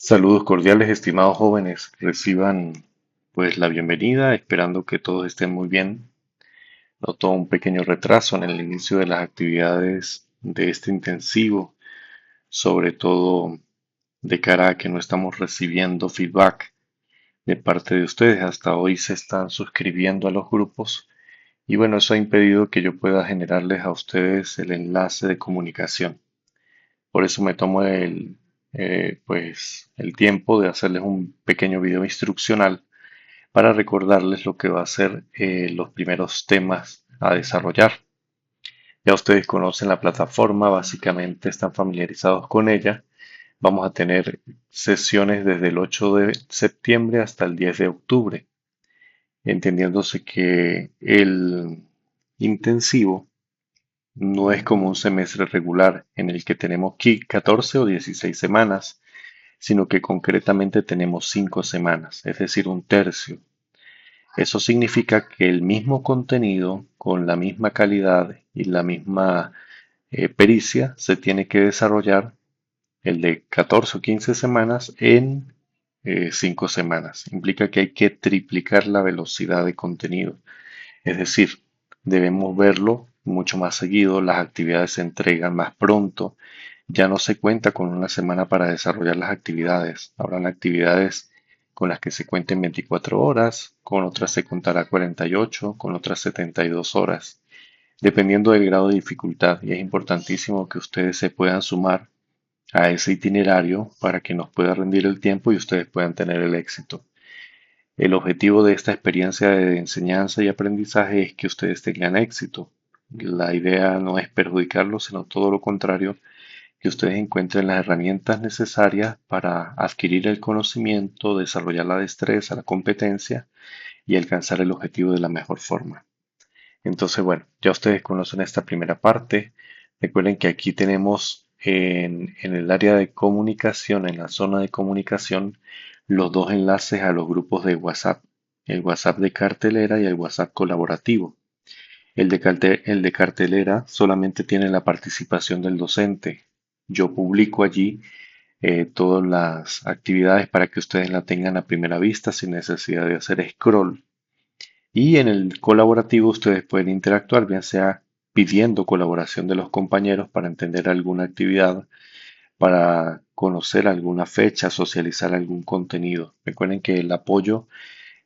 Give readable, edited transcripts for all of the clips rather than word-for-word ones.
Saludos cordiales, estimados jóvenes. Reciban pues la bienvenida, esperando que todos estén muy bien. Noto un pequeño retraso en el inicio de las actividades de este intensivo, sobre todo de cara a que no estamos recibiendo feedback de parte de ustedes. Hasta hoy se están suscribiendo a los grupos y bueno, eso ha impedido que yo pueda generarles a ustedes el enlace de comunicación. Por eso me tomo el tiempo de hacerles un pequeño video instruccional para recordarles lo que va a ser los primeros temas a desarrollar. Ya ustedes conocen la plataforma, básicamente están familiarizados con ella. Vamos a tener sesiones desde el 8 de septiembre hasta el 10 de octubre, entendiéndose que el intensivo no es como un semestre regular en el que tenemos 14 o 16 semanas, sino que concretamente tenemos 5 semanas, es decir, un tercio. Eso significa que el mismo contenido, con la misma calidad y la misma pericia, se tiene que desarrollar el de 14 o 15 semanas en 5 semanas. Implica que hay que triplicar la velocidad de contenido. Es decir, debemos verlo mucho más seguido, las actividades se entregan más pronto, ya no se cuenta con una semana para desarrollar las actividades. Habrán actividades con las que se cuenten 24 horas, con otras se contará 48, con otras 72 horas, dependiendo del grado de dificultad. Y es importantísimo que ustedes se puedan sumar a ese itinerario para que nos pueda rendir el tiempo y ustedes puedan tener el éxito. El objetivo de esta experiencia de enseñanza y aprendizaje es que ustedes tengan éxito. La idea no es perjudicarlos, sino todo lo contrario, que ustedes encuentren las herramientas necesarias para adquirir el conocimiento, desarrollar la destreza, la competencia y alcanzar el objetivo de la mejor forma. Entonces, bueno, ya ustedes conocen esta primera parte. Recuerden que aquí tenemos en el área de comunicación, en la zona de comunicación, los dos enlaces a los grupos de WhatsApp. El WhatsApp de cartelera y el WhatsApp colaborativo. El de cartelera solamente tiene la participación del docente. Yo publico allí todas las actividades para que ustedes la tengan a primera vista sin necesidad de hacer scroll. Y en el colaborativo ustedes pueden interactuar, bien sea pidiendo colaboración de los compañeros para entender alguna actividad, para conocer alguna fecha, socializar algún contenido. Recuerden que el apoyo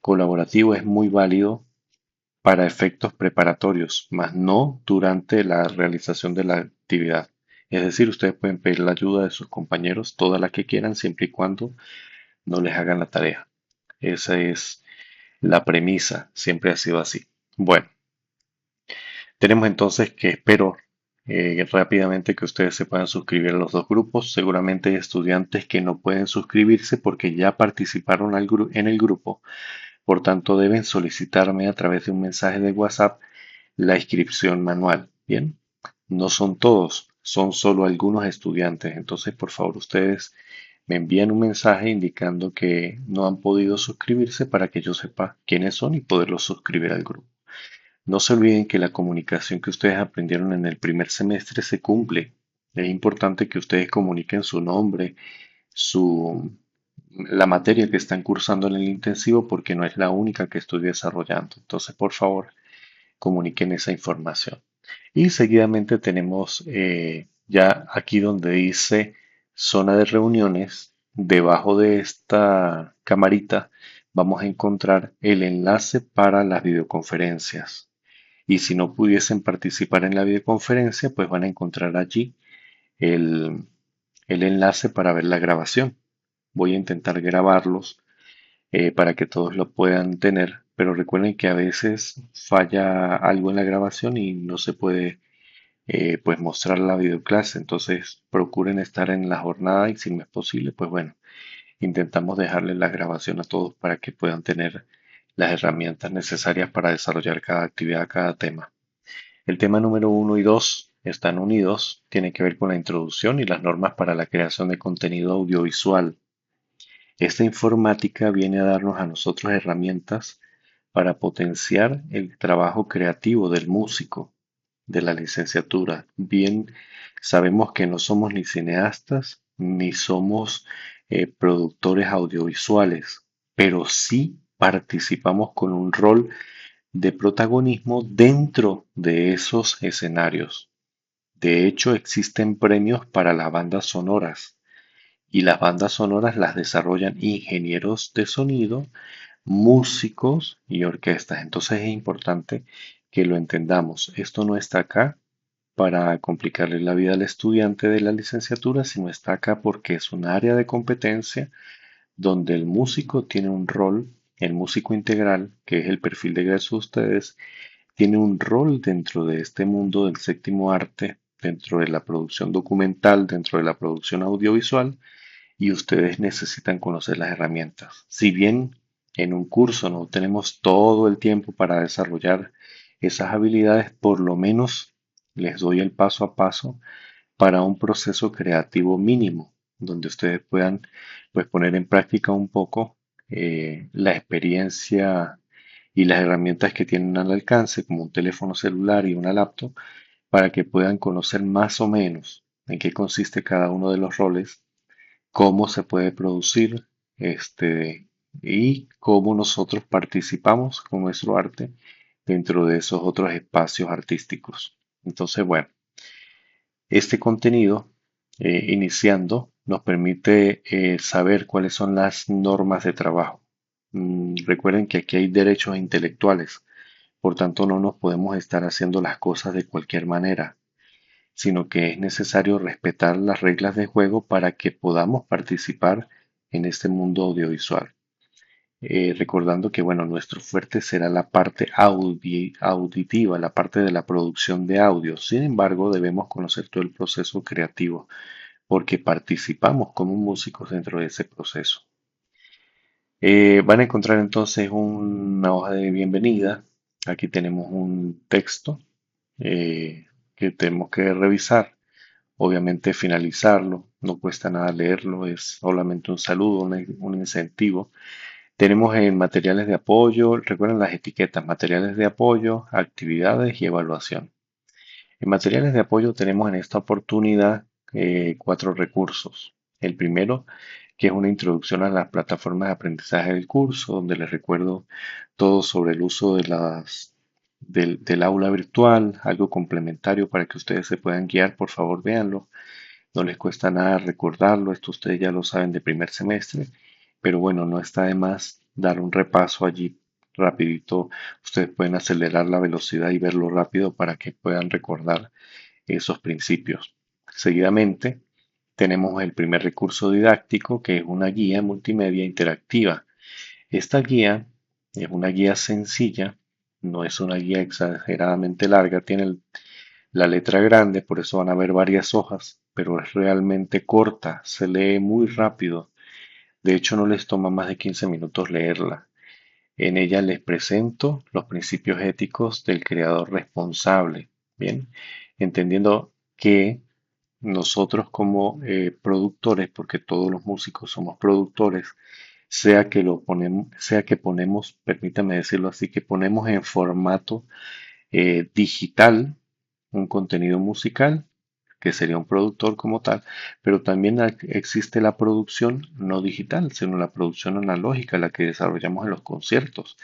colaborativo es muy válido para efectos preparatorios, mas no durante la realización de la actividad. Es decir, ustedes pueden pedir la ayuda de sus compañeros, toda la que quieran, siempre y cuando no les hagan la tarea. Esa es la premisa, siempre ha sido así. Bueno, tenemos entonces que espero rápidamente que ustedes se puedan suscribir a los dos grupos. Seguramente hay estudiantes que no pueden suscribirse porque ya participaron en el grupo. Por tanto, deben solicitarme a través de un mensaje de WhatsApp la inscripción manual. Bien, no son todos, son solo algunos estudiantes. Entonces, por favor, ustedes me envían un mensaje indicando que no han podido suscribirse para que yo sepa quiénes son y poderlos suscribir al grupo. No se olviden que la comunicación que ustedes aprendieron en el primer semestre se cumple. Es importante que ustedes comuniquen su nombre, su, la materia que están cursando en el intensivo porque no es la única que estoy desarrollando. Entonces, por favor, comuniquen esa información. Y seguidamente tenemos ya aquí donde dice zona de reuniones, debajo de esta camarita vamos a encontrar el enlace para las videoconferencias. Y si no pudiesen participar en la videoconferencia, pues van a encontrar allí el, el enlace para ver la grabación. Voy a intentar grabarlos para que todos lo puedan tener, pero recuerden que a veces falla algo en la grabación y no se puede pues mostrar la videoclase. Entonces procuren estar en la jornada y si no es posible, pues bueno, intentamos dejarle la grabación a todos para que puedan tener las herramientas necesarias para desarrollar cada actividad, cada tema. El tema número uno y 2 están unidos, tiene que ver con la introducción y las normas para la creación de contenido audiovisual. Esta informática viene a darnos a nosotros herramientas para potenciar el trabajo creativo del músico de la licenciatura. Bien, sabemos que no somos ni cineastas, ni somos productores audiovisuales, pero sí participamos con un rol de protagonismo dentro de esos escenarios. De hecho, existen premios para las bandas sonoras y las bandas sonoras las desarrollan ingenieros de sonido, músicos y orquestas. Entonces es importante que lo entendamos. Esto no está acá para complicarle la vida al estudiante de la licenciatura, sino está acá porque es un área de competencia donde el músico tiene un rol, el músico integral, que es el perfil de egreso de ustedes, tiene un rol dentro de este mundo del séptimo arte, dentro de la producción documental, dentro de la producción audiovisual, y ustedes necesitan conocer las herramientas. Si bien en un curso no tenemos todo el tiempo para desarrollar esas habilidades, por lo menos les doy el paso a paso para un proceso creativo mínimo, donde ustedes puedan pues, poner en práctica un poco la experiencia y las herramientas que tienen al alcance, como un teléfono celular y una laptop, para que puedan conocer más o menos en qué consiste cada uno de los roles, cómo se puede producir y cómo nosotros participamos con nuestro arte dentro de esos otros espacios artísticos. Entonces, bueno, este contenido, iniciando, nos permite saber cuáles son las normas de trabajo. Recuerden que aquí hay derechos intelectuales, por tanto no nos podemos estar haciendo las cosas de cualquier manera, sino que es necesario respetar las reglas de juego para que podamos participar en este mundo audiovisual. Recordando que, bueno, nuestro fuerte será la parte auditiva, la parte de la producción de audio. Sin embargo, debemos conocer todo el proceso creativo porque participamos como músicos dentro de ese proceso. Van a encontrar entonces una hoja de bienvenida. Aquí tenemos un texto eh, que tenemos que revisar. Obviamente finalizarlo, no cuesta nada leerlo, es solamente un saludo, un incentivo. Tenemos en materiales de apoyo, recuerden las etiquetas, materiales de apoyo, actividades y evaluación. En materiales de apoyo tenemos en esta oportunidad cuatro recursos. El primero, que es una introducción a las plataformas de aprendizaje del curso, donde les recuerdo todo sobre el uso del aula virtual, algo complementario para que ustedes se puedan guiar, por favor véanlo. No les cuesta nada recordarlo, esto ustedes ya lo saben de primer semestre, pero bueno, no está de más dar un repaso allí rapidito. Ustedes pueden acelerar la velocidad y verlo rápido para que puedan recordar esos principios. Seguidamente, tenemos el primer recurso didáctico, que es una guía multimedia interactiva. Esta guía es una guía sencilla, no es una guía exageradamente larga, tiene la letra grande, por eso van a ver varias hojas, pero es realmente corta, se lee muy rápido. De hecho, no les toma más de 15 minutos leerla. En ella les presento los principios éticos del creador responsable. Bien, entendiendo que nosotros como productores, porque todos los músicos somos productores, sea que ponemos, permítame decirlo así, que ponemos en formato digital un contenido musical, que sería un productor como tal, pero también existe la producción no digital, sino la producción analógica, la que desarrollamos en los conciertos.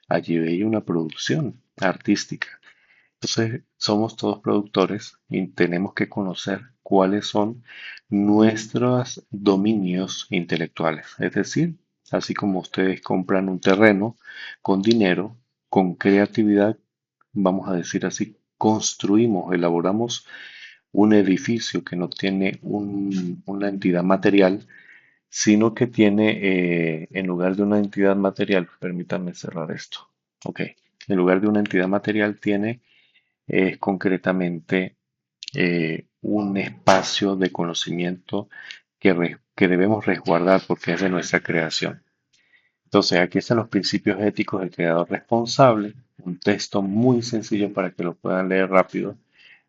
Allí hay una producción artística. Entonces, somos todos productores y tenemos que conocer cuáles son nuestros dominios intelectuales. Es decir, así como ustedes compran un terreno con dinero, con creatividad, vamos a decir así, construimos, elaboramos un edificio que no tiene una entidad material, sino que tiene, en lugar de una entidad material, permítanme cerrar esto. Ok, en lugar de una entidad material tiene concretamente un espacio de conocimiento que debemos resguardar porque es de nuestra creación. Entonces, aquí están los principios éticos del creador responsable, un texto muy sencillo para que lo puedan leer rápido.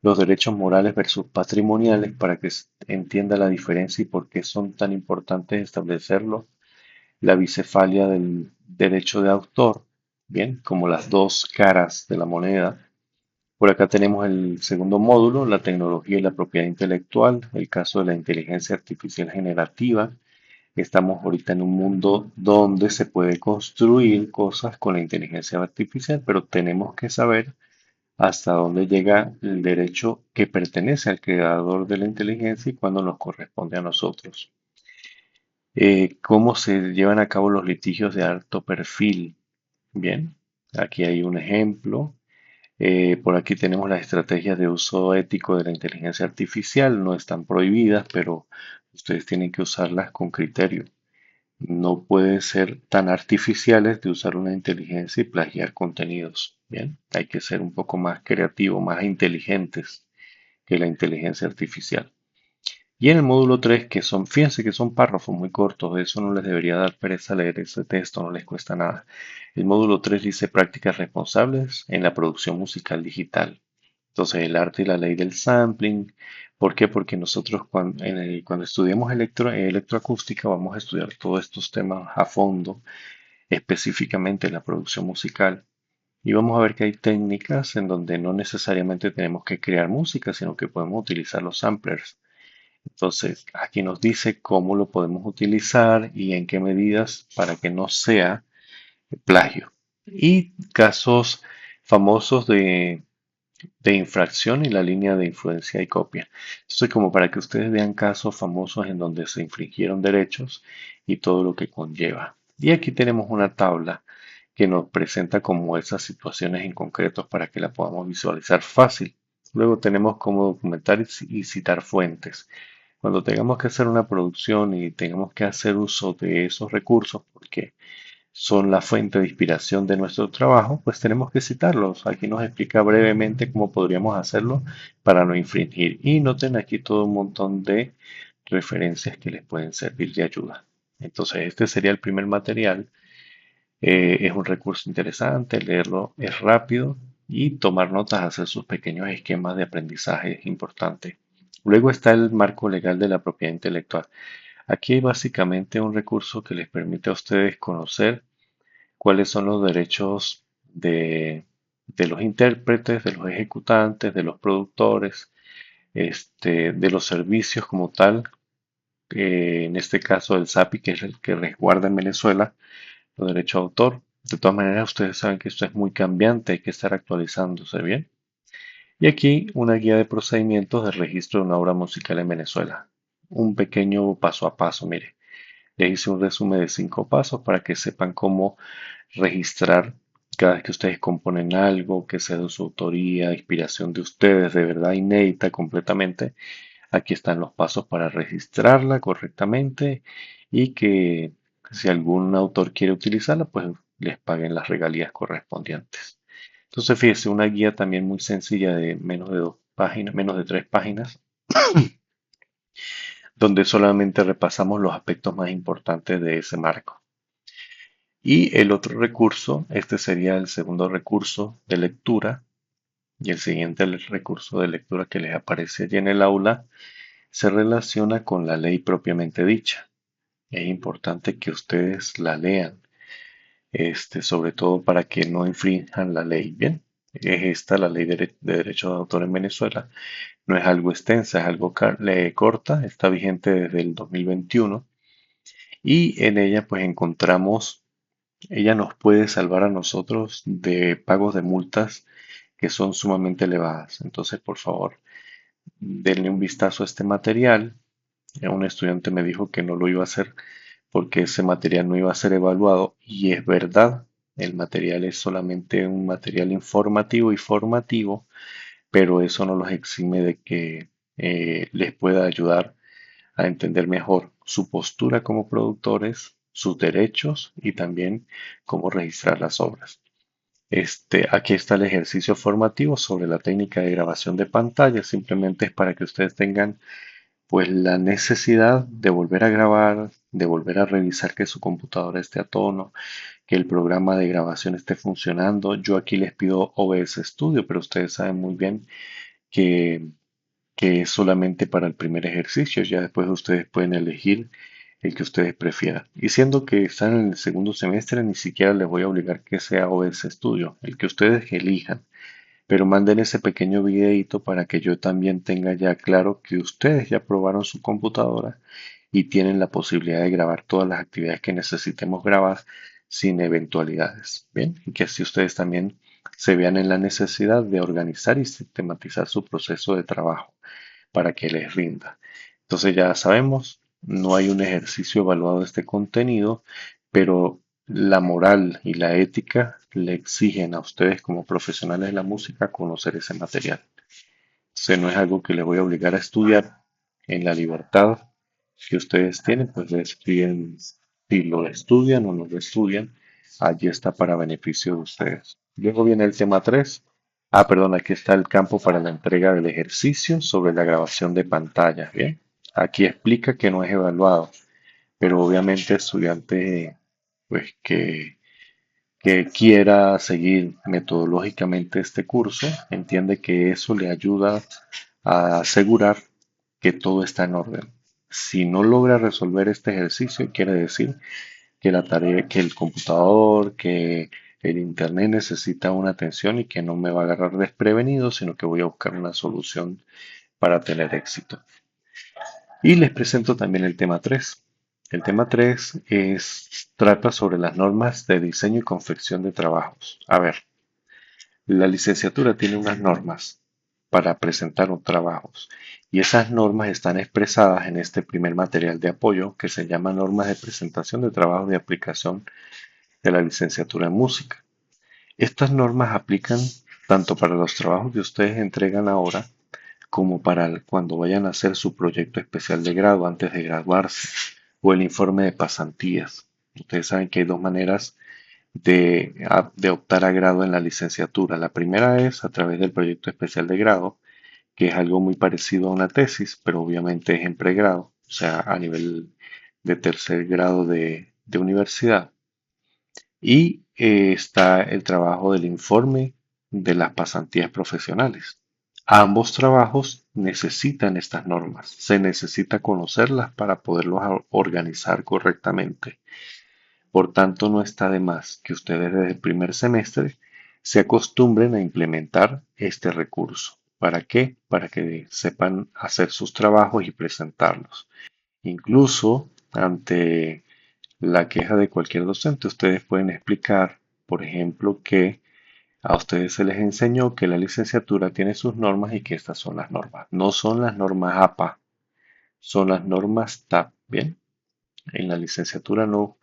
Los derechos morales versus patrimoniales para que entienda la diferencia y por qué son tan importantes establecerlo. La bicefalia del derecho de autor, bien, como las dos caras de la moneda. Por acá tenemos el segundo módulo, la tecnología y la propiedad intelectual, el caso de la inteligencia artificial generativa, Estamos ahorita en un mundo donde se puede construir cosas con la inteligencia artificial, pero tenemos que saber hasta dónde llega el derecho que pertenece al creador de la inteligencia y cuándo nos corresponde a nosotros. ¿Cómo se llevan a cabo los litigios de alto perfil? Bien, aquí hay un ejemplo. Por aquí tenemos las estrategias de uso ético de la inteligencia artificial. No están prohibidas, pero ustedes tienen que usarlas con criterio. No pueden ser tan artificiales de usar una inteligencia y plagiar contenidos. Bien, hay que ser un poco más creativos, más inteligentes que la inteligencia artificial. Y en el módulo 3, que son, fíjense que son párrafos muy cortos, eso no les debería dar pereza leer ese texto, no les cuesta nada. El módulo 3 dice prácticas responsables en la producción musical digital. Entonces, el arte y la ley del sampling. ¿Por qué? Porque nosotros cuando estudiamos electroacústica vamos a estudiar todos estos temas a fondo, específicamente la producción musical. Y vamos a ver que hay técnicas en donde no necesariamente tenemos que crear música, sino que podemos utilizar los samplers. Entonces, aquí nos dice cómo lo podemos utilizar y en qué medidas para que no sea plagio. Y casos famosos de infracción y la línea de influencia y copia. Esto es como para que ustedes vean casos famosos en donde se infringieron derechos y todo lo que conlleva. Y aquí tenemos una tabla que nos presenta como esas situaciones en concreto para que la podamos visualizar fácil. Luego tenemos cómo documentar y citar fuentes. Cuando tengamos que hacer una producción y tengamos que hacer uso de esos recursos, porque son la fuente de inspiración de nuestro trabajo, pues tenemos que citarlos. Aquí nos explica brevemente cómo podríamos hacerlo para no infringir. Y noten aquí todo un montón de referencias que les pueden servir de ayuda. Entonces, este sería el primer material. Es un recurso interesante, leerlo es rápido y tomar notas, hacer sus pequeños esquemas de aprendizaje es importante. Luego está el marco legal de la propiedad intelectual. Aquí hay básicamente un recurso que les permite a ustedes conocer cuáles son los derechos de los intérpretes, de los ejecutantes, de los productores, de los servicios como tal, en este caso el SAPI, que es el que resguarda en Venezuela los derechos de autor. De todas maneras, ustedes saben que esto es muy cambiante, hay que estar actualizándose bien. Y aquí una guía de procedimientos de registro de una obra musical en Venezuela. Un pequeño paso a paso, mire. Le hice un resumen de 5 pasos para que sepan cómo registrar cada vez que ustedes componen algo, que sea de su autoría, inspiración de ustedes, de verdad inédita completamente. Aquí están los pasos para registrarla correctamente y que si algún autor quiere utilizarla, pues les paguen las regalías correspondientes. Entonces, fíjese, una guía también muy sencilla de menos de 2 páginas, menos de 3 páginas, donde solamente repasamos los aspectos más importantes de ese marco. Y el otro recurso, este sería el segundo recurso de lectura, y el siguiente el recurso de lectura que les aparece allí en el aula, se relaciona con la ley propiamente dicha. Es importante que ustedes la lean, sobre todo para que no infrinjan la ley. Bien, es esta la ley de derechos de autor en Venezuela. No es algo extensa, es algo corta, está vigente desde el 2021 y en ella pues encontramos, ella nos puede salvar a nosotros de pagos de multas que son sumamente elevadas. Entonces, por favor, denle un vistazo a este material. Un estudiante me dijo que no lo iba a hacer porque ese material no iba a ser evaluado y es verdad, el material es solamente un material informativo y formativo, pero eso no los exime de que les pueda ayudar a entender mejor su postura como productores, sus derechos y también cómo registrar las obras. Aquí está el ejercicio formativo sobre la técnica de grabación de pantalla. Simplemente es para que ustedes tengan pues la necesidad de volver a grabar, de volver a revisar que su computadora esté a tono, que el programa de grabación esté funcionando. Yo aquí les pido OBS Studio, pero ustedes saben muy bien que, que es solamente para el primer ejercicio. Ya después ustedes pueden elegir el que ustedes prefieran. Y siendo que están en el segundo semestre, ni siquiera les voy a obligar que sea OBS Studio, el que ustedes elijan. Pero manden ese pequeño videito para que yo también tenga ya claro que ustedes ya probaron su computadora y tienen la posibilidad de grabar todas las actividades que necesitemos grabar sin eventualidades. Bien, y que así ustedes también se vean en la necesidad de organizar y sistematizar su proceso de trabajo para que les rinda. Entonces ya sabemos, no hay un ejercicio evaluado de este contenido, pero la moral y la ética le exigen a ustedes como profesionales de la música conocer ese material. Entonces no es algo que les voy a obligar a estudiar en la libertad que ustedes tienen, pues deciden si lo estudian o no lo estudian. Allí está para beneficio de ustedes. Luego viene el tema 3. Perdón, aquí está el campo para la entrega del ejercicio sobre la grabación de pantalla. Bien, aquí explica que no es evaluado, pero obviamente estudiante pues que quiera seguir metodológicamente este curso entiende que eso le ayuda a asegurar que todo está en orden. Si no logra resolver este ejercicio, quiere decir que la tarea, que el computador, que el internet necesita una atención y que no me va a agarrar desprevenido, sino que voy a buscar una solución para tener éxito. Y les presento también el tema 3. El tema 3 trata sobre las normas de diseño y confección de trabajos. A ver, la licenciatura tiene unas normas para presentar un trabajo y esas normas están expresadas en este primer material de apoyo que se llama Normas de presentación de trabajos de aplicación de la licenciatura en música. Estas normas aplican tanto para los trabajos que ustedes entregan ahora como para cuando vayan a hacer su proyecto especial de grado antes de graduarse o el informe de pasantías. Ustedes saben que hay dos maneras de optar a grado en la licenciatura. La primera es a través del proyecto especial de grado, que es algo muy parecido a una tesis, pero obviamente es en pregrado, o sea, a nivel de tercer grado de universidad. Y está el trabajo del informe de las pasantías profesionales. Ambos trabajos necesitan estas normas, se necesita conocerlas para poderlos organizar correctamente. Por tanto, no está de más que ustedes desde el primer semestre se acostumbren a implementar este recurso. ¿Para qué? Para que sepan hacer sus trabajos y presentarlos. Incluso ante la queja de cualquier docente, ustedes pueden explicar, por ejemplo, que a ustedes se les enseñó que la licenciatura tiene sus normas y que estas son las normas. No son las normas APA, son las normas TAP. Bien, en la licenciatura no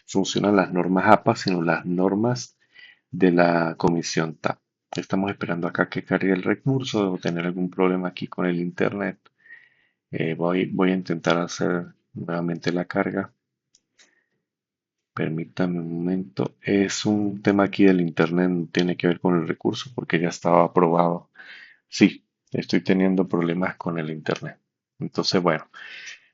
funcionan las normas APA, sino las normas de la comisión TAP. Estamos esperando acá que cargue el recurso. Debo tener algún problema aquí con el internet. Voy a intentar hacer nuevamente la carga. Permítame un momento. Es un tema aquí del internet, no tiene que ver con el recurso porque ya estaba aprobado. Sí, estoy teniendo problemas con el internet. Entonces, bueno,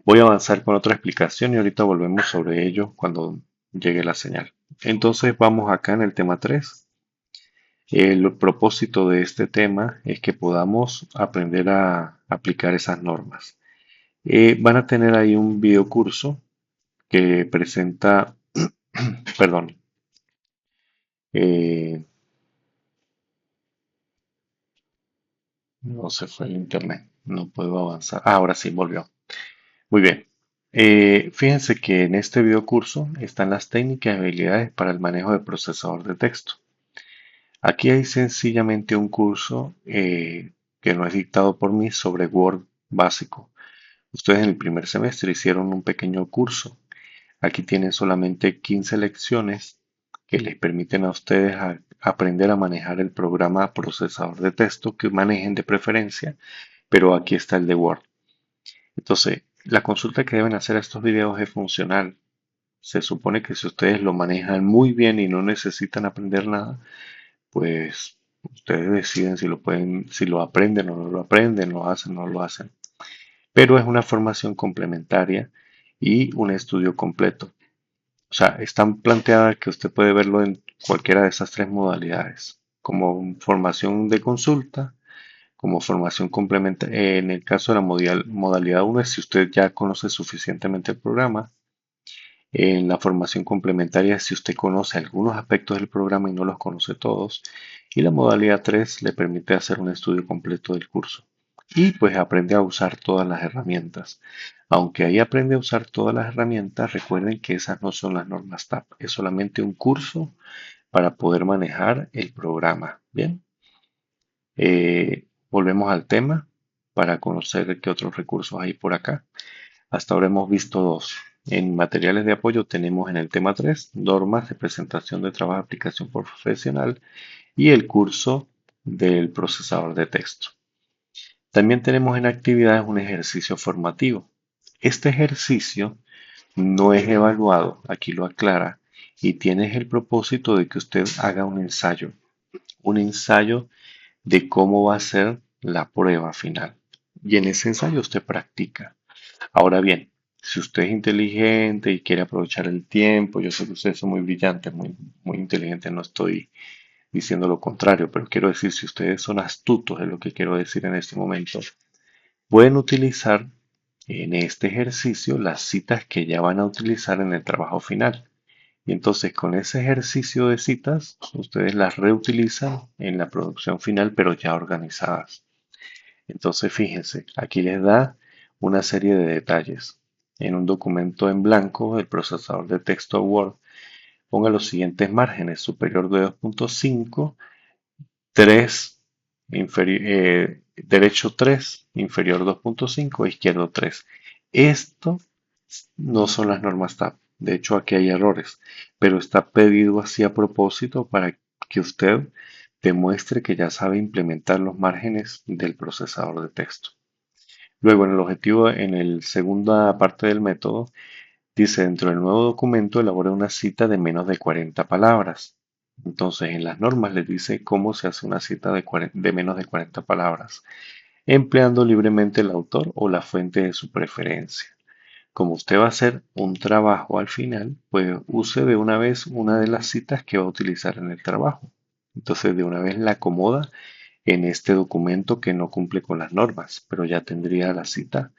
voy a avanzar con otra explicación y ahorita volvemos sobre ello cuando llegue la señal. Entonces, vamos acá en el tema 3. El propósito de este tema es que podamos aprender a aplicar esas normas. Van a tener ahí un video curso que presenta, perdón, eh, no se fue el internet, no puedo avanzar. Ahora sí, volvió. Muy bien. Fíjense que en este video curso están las técnicas y habilidades para el manejo de procesador de texto. Aquí hay sencillamente un curso que no es dictado por mí sobre Word básico. Ustedes en el primer semestre hicieron un pequeño curso. Aquí tienen solamente 15 lecciones que les permiten a ustedes aprender a manejar el programa procesador de texto que manejen de preferencia, pero aquí está el de Word. Entonces, la consulta que deben hacer a estos videos es funcional. Se supone que si ustedes lo manejan muy bien y no necesitan aprender nada, pues ustedes deciden si lo pueden, si lo aprenden o no lo aprenden, lo hacen o no lo hacen. Pero es una formación complementaria y un estudio completo. O sea, están planteadas que usted puede verlo en cualquiera de esas tres modalidades, como formación de consulta, como formación complementaria. En el caso de la modalidad 1 es si usted ya conoce suficientemente el programa. En la formación complementaria es si usted conoce algunos aspectos del programa y no los conoce todos. Y la modalidad 3 le permite hacer un estudio completo del curso. y pues aprende a usar todas las herramientas. Aunque ahí aprende a usar todas las herramientas, recuerden que esas no son las normas TAP, es solamente un curso para poder manejar el programa. Bien, volvemos al tema para conocer qué otros recursos hay por acá. Hasta ahora hemos visto dos. En materiales de apoyo tenemos en el tema 3 normas de presentación de trabajo de aplicación profesional y el curso del procesador de texto. También tenemos en actividades un ejercicio formativo. Este ejercicio no es evaluado, aquí lo aclara, y tiene el propósito de que usted haga un ensayo de cómo va a ser la prueba final. Y en ese ensayo usted practica. Ahora bien, si usted es inteligente y quiere aprovechar el tiempo, yo sé que ustedes son muy brillantes, muy inteligentes, no estoy diciendo lo contrario, pero quiero decir, si ustedes son astutos, es lo que quiero decir en este momento, pueden utilizar en este ejercicio las citas que ya van a utilizar en el trabajo final. Y entonces con ese ejercicio de citas, ustedes las reutilizan en la producción final, pero ya organizadas. Entonces fíjense, aquí les da una serie de detalles. En un documento en blanco, el procesador de texto Word ponga los siguientes márgenes: superior de 2.5, 3, derecho 3, inferior 2.5, izquierdo 3. Esto no son las normas TAP. De hecho, aquí hay errores, pero está pedido así a propósito para que usted demuestre que ya sabe implementar los márgenes del procesador de texto. Luego, en el objetivo, en la segunda parte del método, dice: dentro del nuevo documento elabora una cita de menos de 40 palabras. Entonces, en las normas les dice cómo se hace una cita de menos de 40 palabras, empleando libremente el autor o la fuente de su preferencia. Como usted va a hacer un trabajo al final, pues use de una vez una de las citas que va a utilizar en el trabajo. Entonces, de una vez la acomoda en este documento que no cumple con las normas, pero ya tendría la cita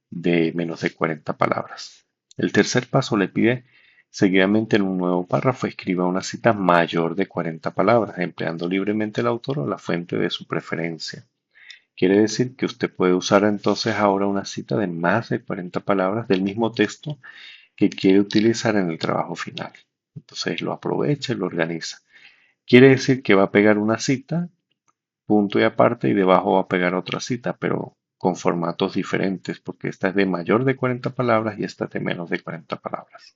de menos de 40 palabras. El tercer paso le pide seguidamente en un nuevo párrafo escriba una cita mayor de 40 palabras, empleando libremente el autor o la fuente de su preferencia. Quiere decir que usted puede usar entonces ahora una cita de más de 40 palabras del mismo texto que quiere utilizar en el trabajo final. Entonces lo aprovecha y lo organiza. Quiere decir que va a pegar una cita, punto y aparte, y debajo va a pegar otra cita, pero con formatos diferentes, porque esta es de mayor de 40 palabras y esta es de menos de 40 palabras.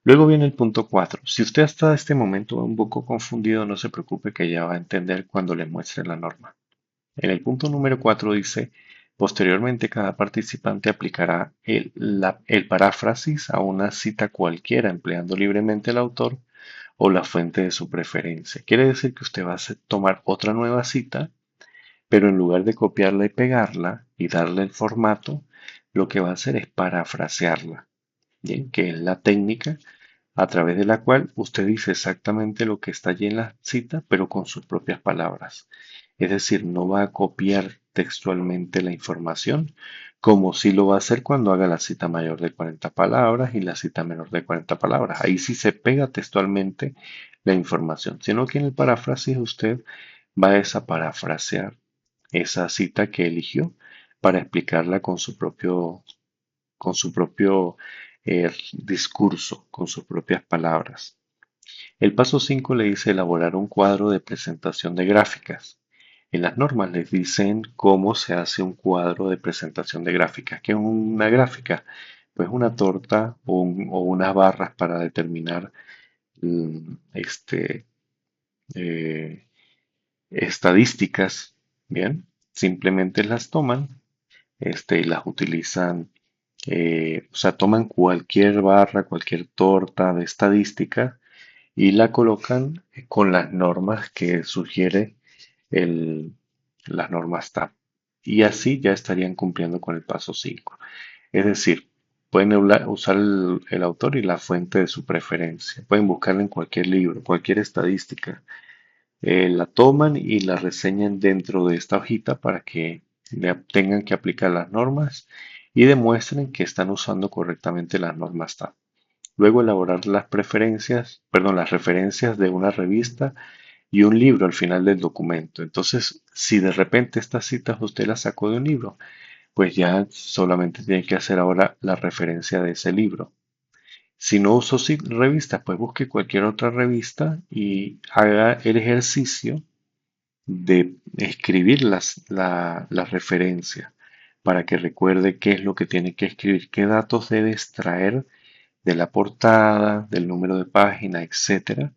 Luego viene el punto 4. Si usted hasta este momento va un poco confundido, no se preocupe, que ya va a entender cuando le muestre la norma. En el punto número 4 dice: posteriormente cada participante aplicará el paráfrasis a una cita cualquiera, empleando libremente el autor o la fuente de su preferencia. Quiere decir que usted va a tomar otra nueva cita, pero en lugar de copiarla y pegarla y darle el formato, lo que va a hacer es parafrasearla, ¿bien? Que es la técnica a través de la cual usted dice exactamente lo que está allí en la cita, pero con sus propias palabras. Es decir, no va a copiar textualmente la información, como sí lo va a hacer cuando haga la cita mayor de 40 palabras y la cita menor de 40 palabras. Ahí sí se pega textualmente la información, sino que en el paráfrasis usted va a parafrasear esa cita que eligió para explicarla con su propio discurso, con sus propias palabras. El paso 5 le dice elaborar un cuadro de presentación de gráficas. En las normas les dicen cómo se hace un cuadro de presentación de gráficas. ¿Qué es una gráfica? Pues una torta o unas barras para determinar mm, este, eh, estadísticas. Bien, simplemente las toman y las utilizan, o sea, toman cualquier barra, cualquier torta de estadística y la colocan con las normas que sugiere el, las normas TAP. Y así ya estarían cumpliendo con el paso 5. Es decir, pueden usar el autor y la fuente de su preferencia. Pueden buscarla en cualquier libro, cualquier estadística. La toman y la reseñan dentro de esta hojita para que tengan que aplicar las normas y demuestren que están usando correctamente las normas TAP. Luego elaborar las preferencias, perdón, las referencias de una revista y un libro al final del documento. Entonces, si de repente estas citas usted las sacó de un libro, pues ya solamente tiene que hacer ahora la referencia de ese libro. Si no usó revistas, pues busque cualquier otra revista y haga el ejercicio de escribir la referencia para que recuerde qué es lo que tiene que escribir, qué datos debe extraer de la portada, del número de página, etcétera,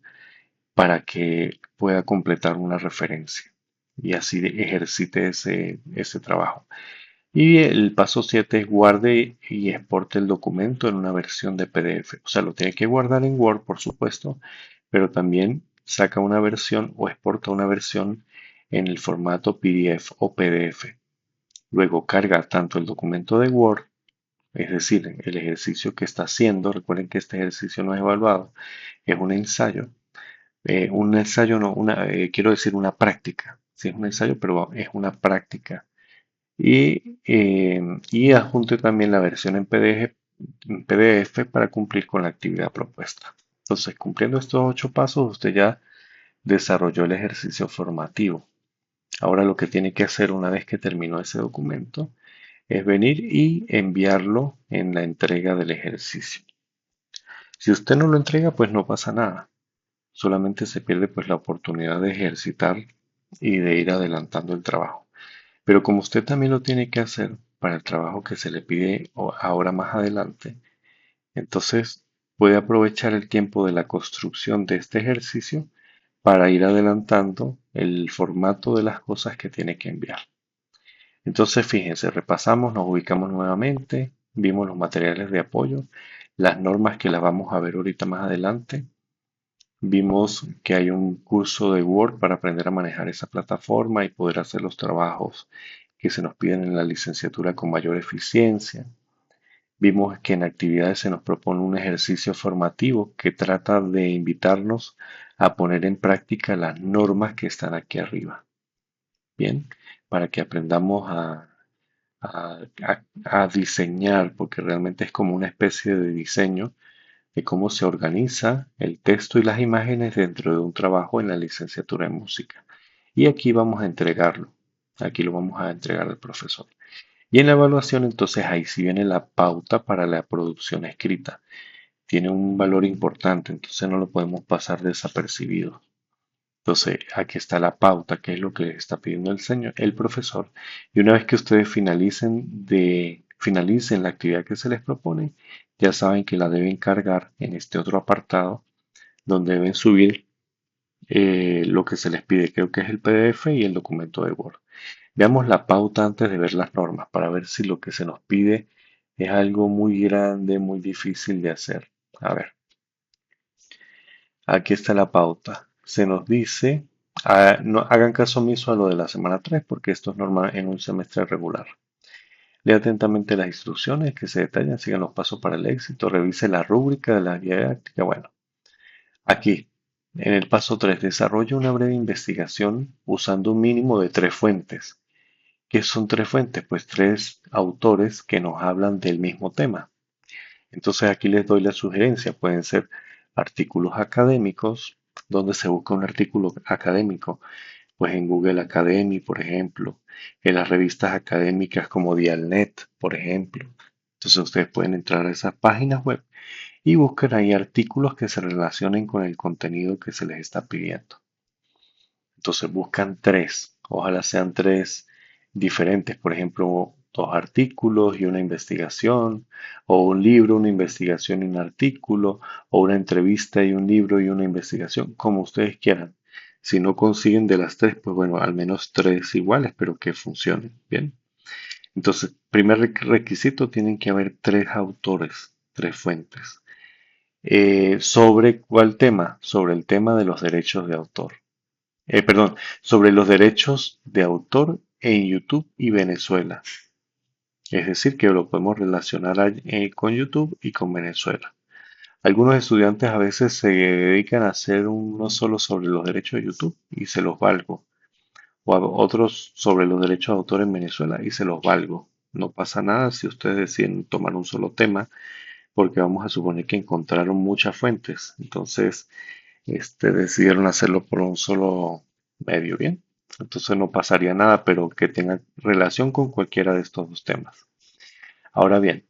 para que pueda completar una referencia y así ejercite ese trabajo. Y el paso 7 es guarde y exporte el documento en una versión de PDF. O sea, lo tiene que guardar en Word, por supuesto, pero también saca una versión o exporta una versión en el formato PDF o PDF. Luego carga tanto el documento de Word, es decir, el ejercicio que está haciendo. Recuerden que este ejercicio no es evaluado, es un ensayo. Un ensayo no, quiero decir una práctica. Sí, es un ensayo, pero es una práctica y adjunte también la versión en PDF para cumplir con la actividad propuesta. Entonces, cumpliendo estos 8 pasos, usted ya desarrolló el ejercicio formativo. Ahora lo que tiene que hacer una vez que terminó ese documento es venir y enviarlo en la entrega del ejercicio. Si usted no lo entrega, pues no pasa nada. Solamente se pierde pues la oportunidad de ejercitar y de ir adelantando el trabajo. Pero como usted también lo tiene que hacer para el trabajo que se le pide ahora más adelante, entonces puede aprovechar el tiempo de la construcción de este ejercicio para ir adelantando el formato de las cosas que tiene que enviar. Entonces, fíjense, repasamos, nos ubicamos nuevamente, vimos los materiales de apoyo, las normas que las vamos a ver ahorita más adelante. Vimos que hay un curso de Word para aprender a manejar esa plataforma y poder hacer los trabajos que se nos piden en la licenciatura con mayor eficiencia. Vimos que en actividades se nos propone un ejercicio formativo que trata de invitarnos a poner en práctica las normas que están aquí arriba. Bien, para que aprendamos a diseñar, porque realmente es como una especie de diseño de cómo se organiza el texto y las imágenes dentro de un trabajo en la licenciatura en música. Y aquí vamos a entregarlo. Aquí lo vamos a entregar al profesor. Y en la evaluación, entonces ahí sí viene la pauta para la producción escrita. Tiene un valor importante, entonces no lo podemos pasar desapercibido. Entonces, aquí está la pauta, que es lo que está pidiendo el profesor. Y una vez que ustedes finalicen la actividad que se les propone, ya saben que la deben cargar en este otro apartado, donde deben subir lo que se les pide. Creo que es el PDF y el documento de Word. Veamos la pauta antes de ver las normas, para ver si lo que se nos pide es algo muy grande, muy difícil de hacer. A ver, aquí está la pauta. Se nos dice, no hagan caso omiso a lo de la semana 3 porque esto es normal en un semestre regular. Lea atentamente las instrucciones que se detallan, sigan los pasos para el éxito, revise la rúbrica de la guía didáctica. Bueno, aquí, en el paso 3, desarrolla una breve investigación usando un mínimo de 3 fuentes. ¿Qué son 3 fuentes? Pues 3 autores que nos hablan del mismo tema. Entonces aquí les doy la sugerencia. Pueden ser artículos académicos, donde se busca un artículo académico, pues en Google Academy, por ejemplo, en las revistas académicas como Dialnet, por ejemplo. Entonces ustedes pueden entrar a esas páginas web y buscar ahí artículos que se relacionen con el contenido que se les está pidiendo. Entonces buscan 3, ojalá sean 3 diferentes, por ejemplo, 2 artículos y una investigación, o un libro, una investigación y un artículo, o una entrevista y un libro y una investigación, como ustedes quieran. Si no consiguen de las 3, pues bueno, al menos 3 iguales, pero que funcionen bien. Entonces, primer requisito, tienen que haber 3 autores, 3 fuentes. ¿Sobre cuál tema? Sobre el tema de los derechos de autor. Perdón, sobre los derechos de autor en YouTube y Venezuela. Es decir, que lo podemos relacionar con YouTube y con Venezuela. Algunos estudiantes a veces se dedican a hacer uno solo sobre los derechos de YouTube y se los valgo. O a otros sobre los derechos de autor en Venezuela y se los valgo. No pasa nada si ustedes deciden tomar un solo tema, porque vamos a suponer que encontraron muchas fuentes. Entonces, decidieron hacerlo por un solo medio, ¿bien? Entonces no pasaría nada, pero que tenga relación con cualquiera de estos dos temas. Ahora bien,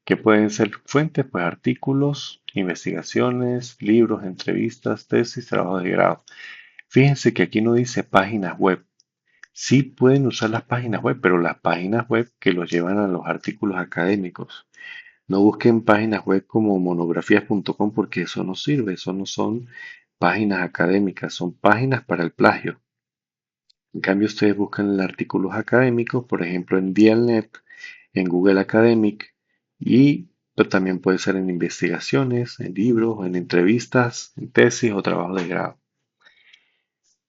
¿qué pueden ser fuentes? Pues artículos, investigaciones, libros, entrevistas, tesis, trabajos de grado. Fíjense que aquí no dice páginas web. Sí pueden usar las páginas web, pero las páginas web que los llevan a los artículos académicos. No busquen páginas web como monografías.com porque eso no sirve, eso no son páginas académicas, son páginas para el plagio. En cambio, ustedes buscan artículos académicos, por ejemplo, en Dialnet, en Google Academic y pero también puede ser en investigaciones, en libros, en entrevistas, en tesis o trabajos de grado.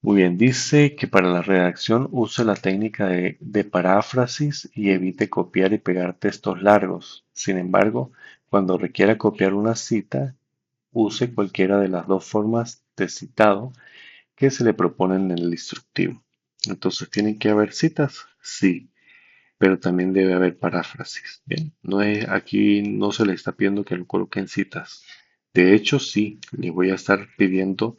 Muy bien, dice que para la redacción use la técnica de paráfrasis y evite copiar y pegar textos largos. Sin embargo, cuando requiera copiar una cita, use cualquiera de las dos formas de citado que se le proponen en el instructivo. Entonces, ¿tienen que haber citas? Sí, pero también debe haber paráfrasis. Bien, aquí no se le está pidiendo que lo coloquen citas. De hecho, sí, les voy a estar pidiendo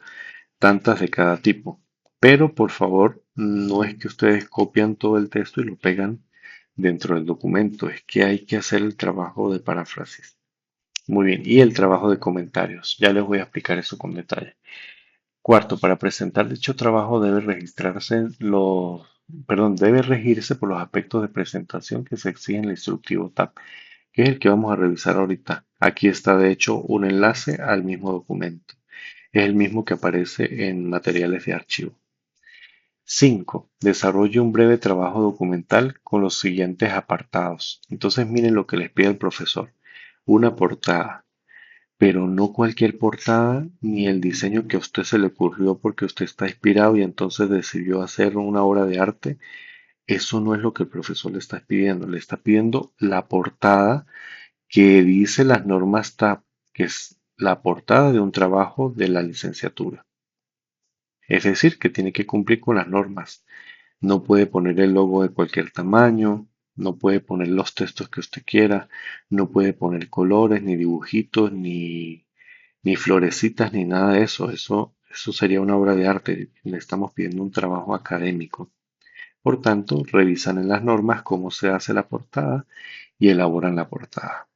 tantas de cada tipo. Pero por favor, no es que ustedes copian todo el texto y lo pegan dentro del documento, es que hay que hacer el trabajo de paráfrasis. Muy bien, y el trabajo de comentarios. Ya les voy a explicar eso con detalle. Cuarto, para presentar dicho trabajo debe regirse por los aspectos de presentación que se exigen en el instructivo TAP, que es el que vamos a revisar ahorita. Aquí está de hecho un enlace al mismo documento. Es el mismo que aparece en materiales de archivo. 5. Desarrolle un breve trabajo documental con los siguientes apartados. Entonces miren lo que les pide el profesor. Una portada, pero no cualquier portada ni el diseño que a usted se le ocurrió porque usted está inspirado y entonces decidió hacer una obra de arte. Eso no es lo que el profesor le está pidiendo. Le está pidiendo la portada que dice las normas TAP, que es la portada de un trabajo de la licenciatura. Es decir, que tiene que cumplir con las normas. No puede poner el logo de cualquier tamaño, no puede poner los textos que usted quiera, no puede poner colores, ni dibujitos, ni florecitas, ni nada de eso. Eso sería una obra de arte. Le estamos pidiendo un trabajo académico. Por tanto, revisan en las normas cómo se hace la portada y elaboran la portada.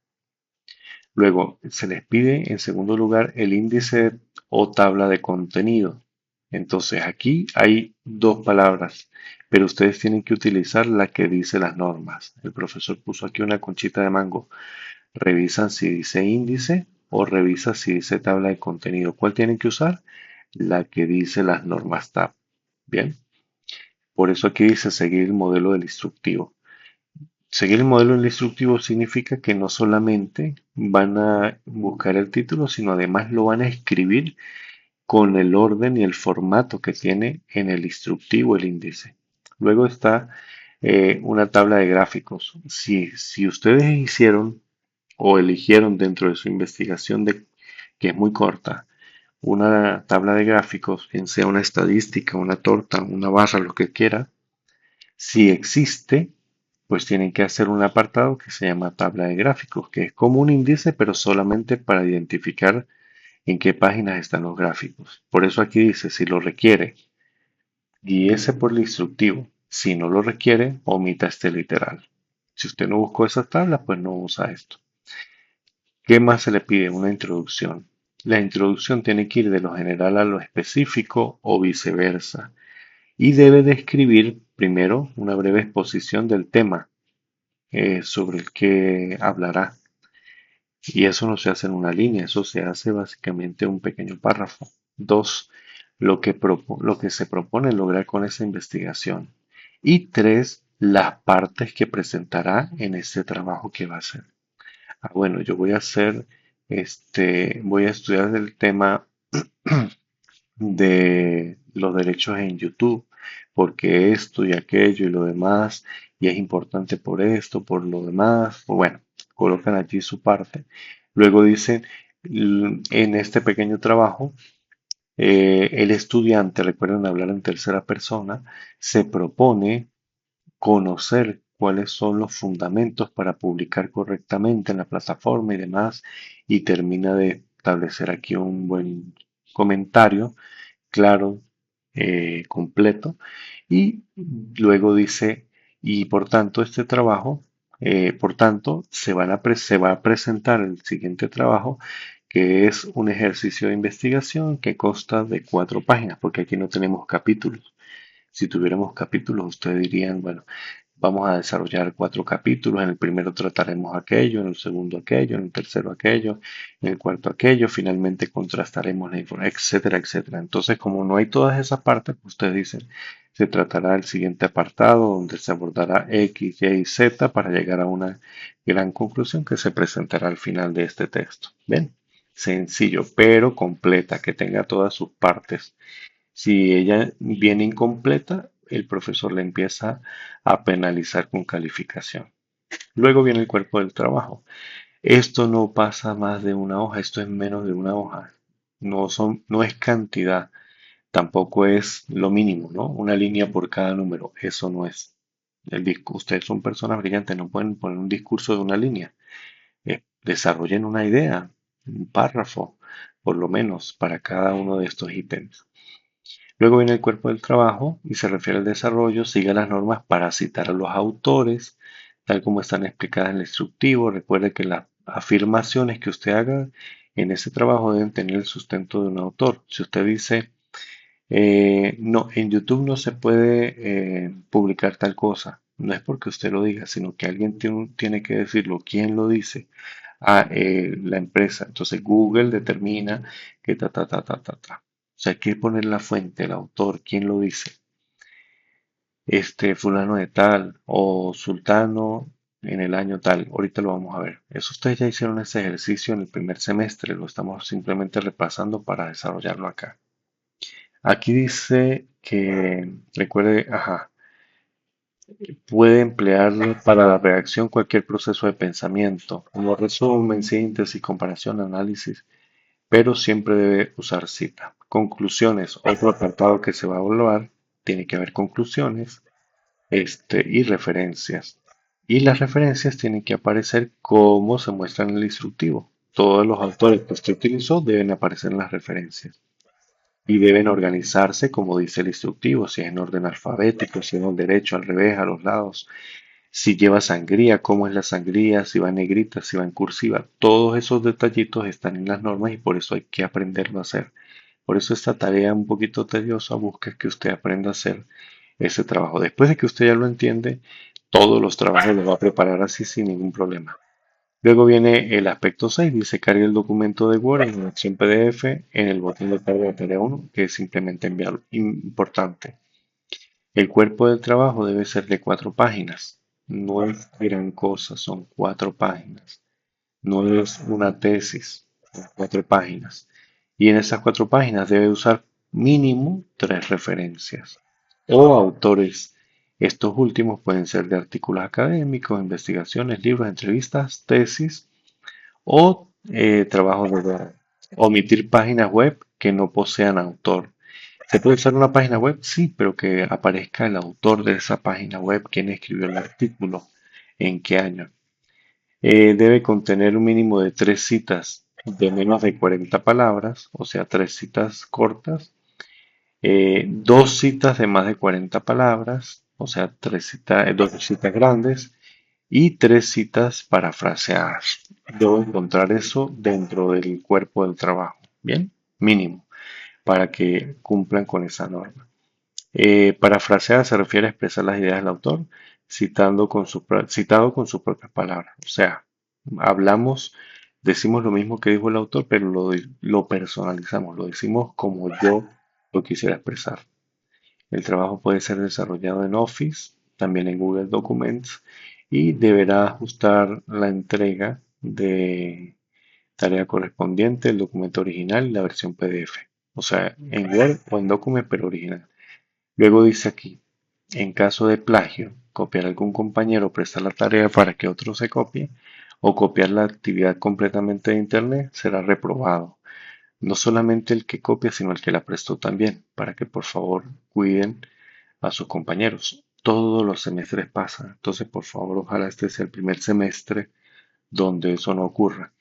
Luego, se les pide en segundo lugar el índice o tabla de contenido. Entonces, aquí hay dos palabras, pero ustedes tienen que utilizar la que dice las normas. El profesor puso aquí una conchita de mango. Revisan si dice índice o revisa si dice tabla de contenido. ¿Cuál tienen que usar? La que dice las normas TAP. Bien, por eso aquí dice seguir el modelo del instructivo. Seguir el modelo del instructivo significa que no solamente van a buscar el título, sino además lo van a escribir con el orden y el formato que tiene en el instructivo el índice. Luego está una tabla de gráficos. Si ustedes hicieron o eligieron dentro de su investigación que es muy corta, una tabla de gráficos, bien sea una estadística, una torta, una barra, lo que quiera, si existe, pues tienen que hacer un apartado que se llama tabla de gráficos, que es como un índice, pero solamente para identificar en qué páginas están los gráficos. Por eso aquí dice, si lo requiere, guíese por el instructivo. Si no lo requiere, omita este literal. Si usted no buscó esa tabla, pues no usa esto. ¿Qué más se le pide? Una introducción. La introducción tiene que ir de lo general a lo específico o viceversa. Y debe describir primero una breve exposición del tema sobre el que hablará. Y eso no se hace en una línea, eso se hace básicamente un pequeño párrafo. Dos, lo que se propone lograr con esa investigación. Y tres, las partes que presentará en ese trabajo que va a hacer. Bueno, yo voy a voy a estudiar el tema de los derechos en YouTube, porque esto y aquello y lo demás, y es importante por esto, por lo demás, pues bueno, colocan allí su parte. Luego dicen, en este pequeño trabajo, el estudiante, recuerden hablar en tercera persona, se propone conocer cuáles son los fundamentos para publicar correctamente en la plataforma y demás, y termina de establecer aquí un buen comentario claro, completo, y luego dice, y por tanto este trabajo, por tanto, se va a presentar el siguiente trabajo, que es un ejercicio de investigación que consta de 4 páginas, porque aquí no tenemos capítulos. Si tuviéramos capítulos, ustedes dirían, bueno, vamos a desarrollar 4 capítulos. En el primero trataremos aquello, en el segundo aquello, en el tercero aquello, en el cuarto aquello. Finalmente contrastaremos la información, etcétera, etcétera. Entonces, como no hay todas esas partes, pues ustedes dicen, se tratará el siguiente apartado donde se abordará X, Y y Z para llegar a una gran conclusión que se presentará al final de este texto. ¿Ven? Sencillo, pero completa, que tenga todas sus partes. Si ella viene incompleta, el profesor le empieza a penalizar con calificación. Luego viene el cuerpo del trabajo. Esto no pasa más de una hoja, esto es menos de una hoja. No es cantidad, tampoco es lo mínimo, ¿no? Una línea por cada número, eso no es. Ustedes son personas brillantes, no pueden poner un discurso de una línea. Desarrollen una idea, un párrafo, por lo menos, para cada uno de estos ítems. Luego viene el cuerpo del trabajo y se refiere al desarrollo, sigue las normas para citar a los autores, tal como están explicadas en el instructivo. Recuerde que las afirmaciones que usted haga en ese trabajo deben tener el sustento de un autor. Si usted dice, no, en YouTube no se puede publicar tal cosa, no es porque usted lo diga, sino que alguien tiene que decirlo. ¿Quién lo dice? La empresa. Entonces Google determina que ta, ta, ta, ta, ta, ta. O sea, hay que poner la fuente, el autor, quién lo dice. Fulano de tal o sultano en el año tal. Ahorita lo vamos a ver. Eso ustedes ya hicieron ese ejercicio en el primer semestre. Lo estamos simplemente repasando para desarrollarlo acá. Aquí dice que, recuerde, ajá, puede emplearlo para la redacción cualquier proceso de pensamiento, como resumen, síntesis, comparación, análisis, pero siempre debe usar cita. Conclusiones, otro apartado que se va a evaluar, tiene que haber conclusiones, y referencias. Y las referencias tienen que aparecer como se muestra en el instructivo. Todos los autores que usted utilizó deben aparecer en las referencias. Y deben organizarse como dice el instructivo, si es en orden alfabético, si es en derecho, al revés, a los lados, si lleva sangría, cómo es la sangría, si va en negrita, si va en cursiva. Todos esos detallitos están en las normas y por eso hay que aprenderlo a hacer. Por eso esta tarea un poquito tediosa busca que usted aprenda a hacer ese trabajo. Después de que usted ya lo entiende, todos los trabajos los va a preparar así sin ningún problema. Luego viene el aspecto 6, dice cargue el documento de Word en la opción PDF en el botón de carga de tarea 1, que es simplemente enviarlo. Importante. El cuerpo del trabajo debe ser de 4 páginas. No es gran cosa, son 4 páginas. No es una tesis, son 4 páginas. Y en esas 4 páginas debe usar mínimo 3 referencias o autores. Estos últimos pueden ser de artículos académicos, investigaciones, libros, entrevistas, tesis o trabajos de grado. Omitir páginas web que no posean autor. ¿Se puede usar una página web? Sí, pero que aparezca el autor de esa página web, quién escribió el artículo, en qué año. Debe contener un mínimo de 3 citas de menos de 40 palabras, o sea, 3 citas cortas, 2 citas de más de 40 palabras, o sea, 2 citas grandes y 3 citas parafraseadas. Debo encontrar eso dentro del cuerpo del trabajo, ¿bien? Mínimo, para que cumplan con esa norma. Parafrasear se refiere a expresar las ideas del autor citado con sus propias palabras. O sea, hablamos, decimos lo mismo que dijo el autor, pero lo personalizamos, lo decimos como yo lo quisiera expresar. El trabajo puede ser desarrollado en Office, también en Google Documents, y deberá ajustar la entrega de tarea correspondiente, el documento original y la versión PDF. O sea, en Word o en Document, pero original. Luego dice aquí, en caso de plagio, copiar a algún compañero o prestar la tarea para que otro se copie o copiar la actividad completamente de Internet será reprobado. No solamente el que copia, sino el que la prestó también, para que por favor cuiden a sus compañeros. Todos los semestres pasa, entonces por favor ojalá este sea el primer semestre donde eso no ocurra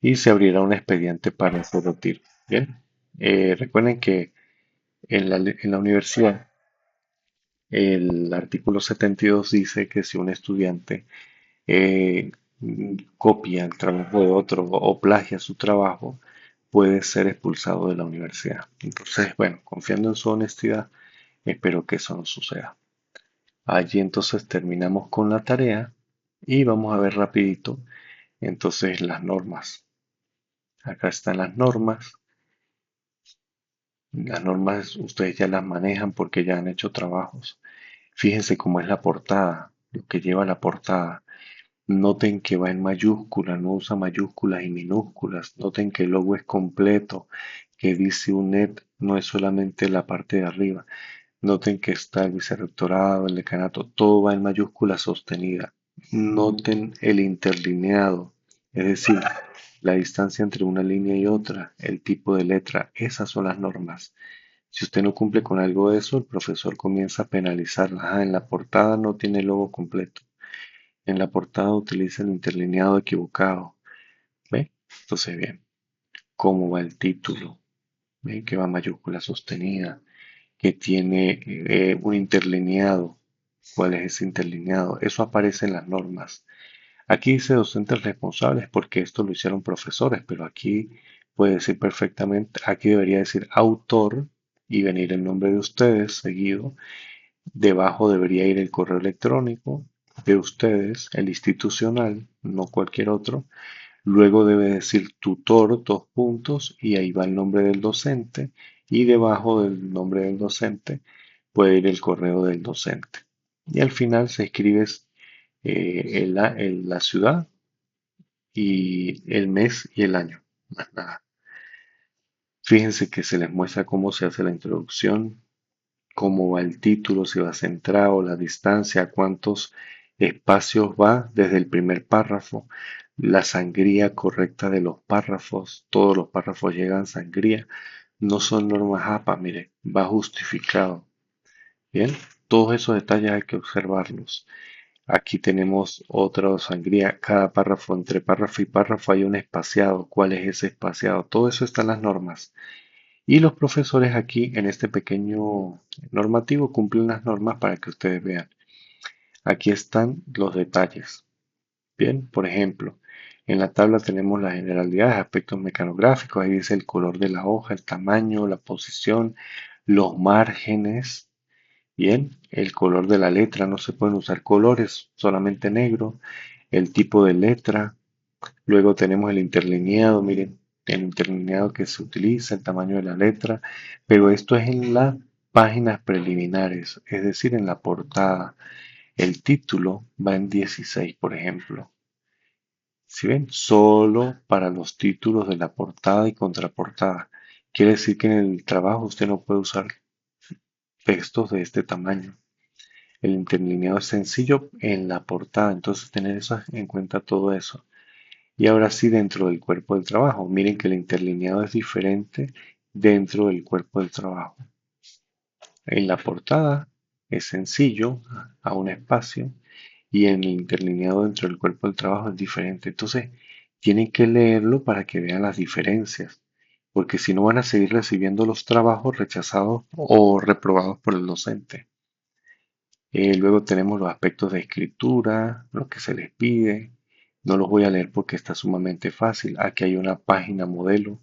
y se abrirá un expediente para su retiro. Bien. Recuerden que en la universidad el artículo 72 dice que si un estudiante eh, copia el trabajo de otro o plagia su trabajo, puede ser expulsado de la universidad. Entonces, bueno, confiando en su honestidad, espero que eso no suceda. Allí entonces terminamos con la tarea y vamos a ver rapidito entonces las normas. Acá están las normas. Las normas ustedes ya las manejan porque ya han hecho trabajos. Fíjense cómo es la portada, lo que lleva la portada. Noten que va en mayúsculas, no usa mayúsculas y minúsculas. Noten que el logo es completo, que dice UNED, no es solamente la parte de arriba. Noten que está el vicerrectorado, el decanato, todo va en mayúscula sostenida. Noten el interlineado, es decir, la distancia entre una línea y otra, el tipo de letra, esas son las normas. Si usted no cumple con algo de eso, el profesor comienza a penalizarla. En la portada no tiene el logo completo. En la portada utiliza el interlineado equivocado. ¿Ve? Entonces, bien, ¿cómo va el título? ¿Ve? Que va mayúscula sostenida, que tiene un interlineado. ¿Cuál es ese interlineado? Eso aparece en las normas. Aquí dice docentes responsables porque esto lo hicieron profesores, pero aquí puede decir perfectamente, aquí debería decir autor y venir el nombre de ustedes seguido. Debajo debería ir el correo electrónico de ustedes, el institucional, no cualquier otro. Luego debe decir tutor, dos puntos, y ahí va el nombre del docente. Y debajo del nombre del docente puede ir el correo del docente. Y al final se escribe la ciudad y el mes y el año. Más nada. Fíjense que se les muestra cómo se hace la introducción, cómo va el título, si va centrado, la distancia, cuántos espacios va desde el primer párrafo, la sangría correcta de los párrafos, todos los párrafos llegan sangría, no son normas APA, mire, va justificado. Bien, todos esos detalles hay que observarlos. Aquí tenemos otra sangría, cada párrafo, entre párrafo y párrafo hay un espaciado, ¿cuál es ese espaciado? Todo eso está en las normas. Y los profesores aquí en este pequeño normativo cumplen las normas para que ustedes vean. Aquí están los detalles. Bien, por ejemplo, en la tabla tenemos las generalidades, aspectos mecanográficos, ahí dice el color de la hoja, el tamaño, la posición, los márgenes. Bien, el color de la letra, no se pueden usar colores, solamente negro, el tipo de letra. Luego tenemos el interlineado, miren, el interlineado que se utiliza, el tamaño de la letra, pero esto es en las páginas preliminares, es decir, en la portada. El título va en 16, por ejemplo. Si ven, solo para los títulos de la portada y contraportada. Quiere decir que en el trabajo usted no puede usar textos de este tamaño. El interlineado es sencillo en la portada, entonces tener eso en cuenta todo eso. Y ahora sí, dentro del cuerpo del trabajo. Miren que el interlineado es diferente dentro del cuerpo del trabajo. En la portada es sencillo, a un espacio, y en el interlineado dentro del cuerpo del trabajo es diferente. Entonces, tienen que leerlo para que vean las diferencias, porque si no van a seguir recibiendo los trabajos rechazados o reprobados por el docente. Luego tenemos los aspectos de escritura, lo que se les pide. No los voy a leer porque está sumamente fácil. Aquí hay una página modelo,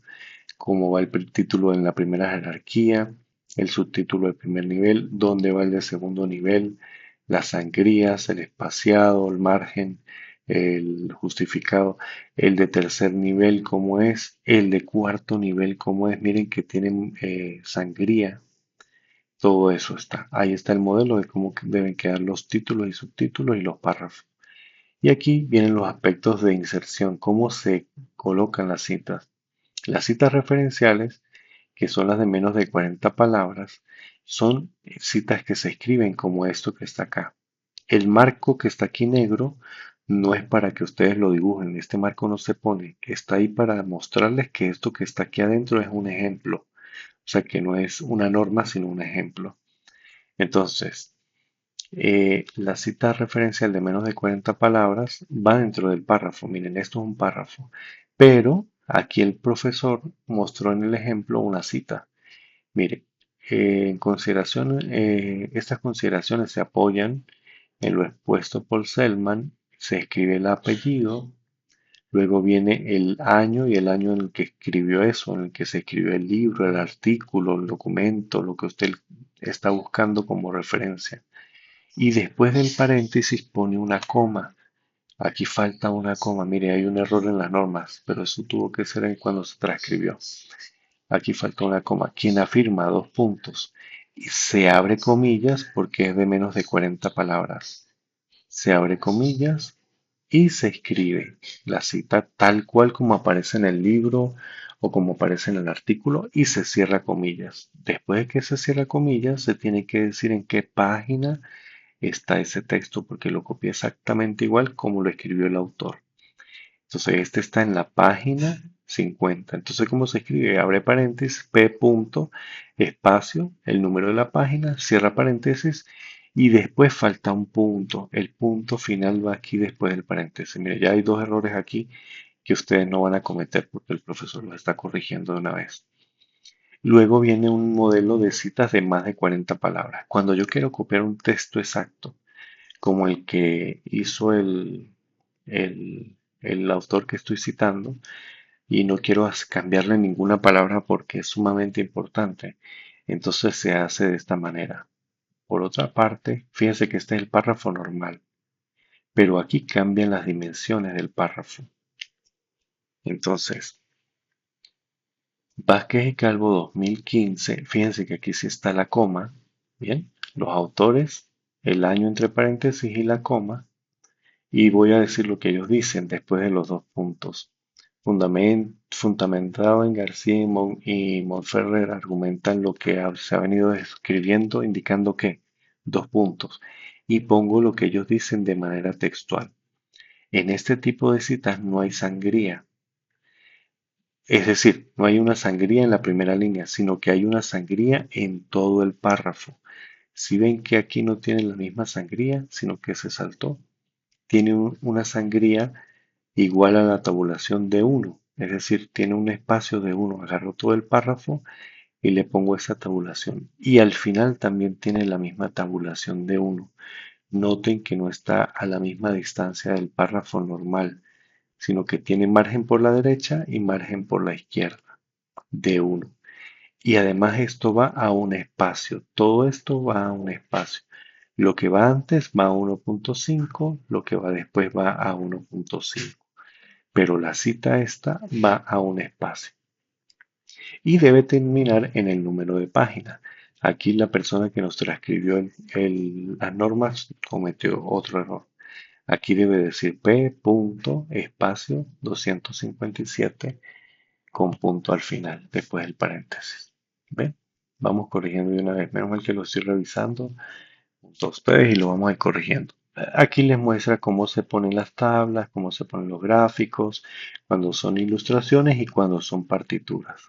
cómo va el título en la primera jerarquía, el subtítulo del primer nivel, dónde va el de segundo nivel, las sangrías, el espaciado, el margen, el justificado, el de tercer nivel, cómo es, el de cuarto nivel, cómo es. Miren que tienen sangría. Todo eso está. Ahí está el modelo de cómo deben quedar los títulos y subtítulos y los párrafos. Y aquí vienen los aspectos de inserción, cómo se colocan las citas. Las citas referenciales, que son las de menos de 40 palabras, son citas que se escriben como esto que está acá. El marco que está aquí negro no es para que ustedes lo dibujen. Este marco no se pone. Está ahí para mostrarles que esto que está aquí adentro es un ejemplo. O sea que no es una norma, sino un ejemplo. Entonces, la cita referencial de menos de 40 palabras va dentro del párrafo. Miren, esto es un párrafo. Pero Aquí el profesor mostró en el ejemplo una cita. Mire, estas consideraciones se apoyan en lo expuesto por Selman, se escribe el apellido, luego viene el año y el año en el que escribió eso, en el que se escribió el libro, el artículo, el documento, lo que usted está buscando como referencia. Y después del paréntesis pone una coma. Aquí falta una coma. Mire, hay un error en las normas, pero eso tuvo que ser en cuando se transcribió. Aquí falta una coma. Quien afirma dos puntos y se abre comillas porque es de menos de 40 palabras. Se abre comillas y se escribe la cita tal cual como aparece en el libro o como aparece en el artículo y se cierra comillas. Después de que se cierra comillas, se tiene que decir en qué página está ese texto porque lo copié exactamente igual como lo escribió el autor. Entonces, este está en la página 50. Entonces, ¿cómo se escribe? Abre paréntesis, P punto, espacio, el número de la página, cierra paréntesis y después falta un punto. El punto final va aquí después del paréntesis. Mira, ya hay dos errores aquí que ustedes no van a cometer porque el profesor los está corrigiendo de una vez. Luego viene un modelo de citas de más de 40 palabras. Cuando yo quiero copiar un texto exacto, como el que hizo el autor que estoy citando, y no quiero cambiarle ninguna palabra porque es sumamente importante. Entonces se hace de esta manera. Por otra parte, fíjense que este es el párrafo normal, pero aquí cambian las dimensiones del párrafo. Entonces, Vázquez y Calvo 2015, fíjense que aquí sí está la coma, ¿bien? Los autores, el año entre paréntesis y la coma, y voy a decir lo que ellos dicen después de los dos puntos. Fundamentado en García y Montferrer, argumentan lo que se ha venido escribiendo, indicando que, dos puntos, y pongo lo que ellos dicen de manera textual. En este tipo de citas no hay sangría, es decir, no hay una sangría en la primera línea, sino que hay una sangría en todo el párrafo. Si ven que aquí no tiene la misma sangría, sino que se saltó, tiene una sangría igual a la tabulación de 1, es decir, tiene un espacio de 1. Agarro todo el párrafo y le pongo esa tabulación. Y al final también tiene la misma tabulación de 1. Noten que no está a la misma distancia del párrafo normal, sino que tiene margen por la derecha y margen por la izquierda de 1. Y además esto va a un espacio. Todo esto va a un espacio. Lo que va antes va a 1.5, lo que va después va a 1.5, pero la cita esta va a un espacio y debe terminar en el número de página. Aquí la persona que nos transcribió las normas cometió otro error. Aquí debe decir P punto espacio 257 con punto al final, después del paréntesis. ¿Ven? Vamos corrigiendo de una vez. Menos mal que lo estoy revisando junto a ustedes y lo vamos a ir corrigiendo. Aquí les muestra cómo se ponen las tablas, cómo se ponen los gráficos, cuando son ilustraciones y cuando son partituras.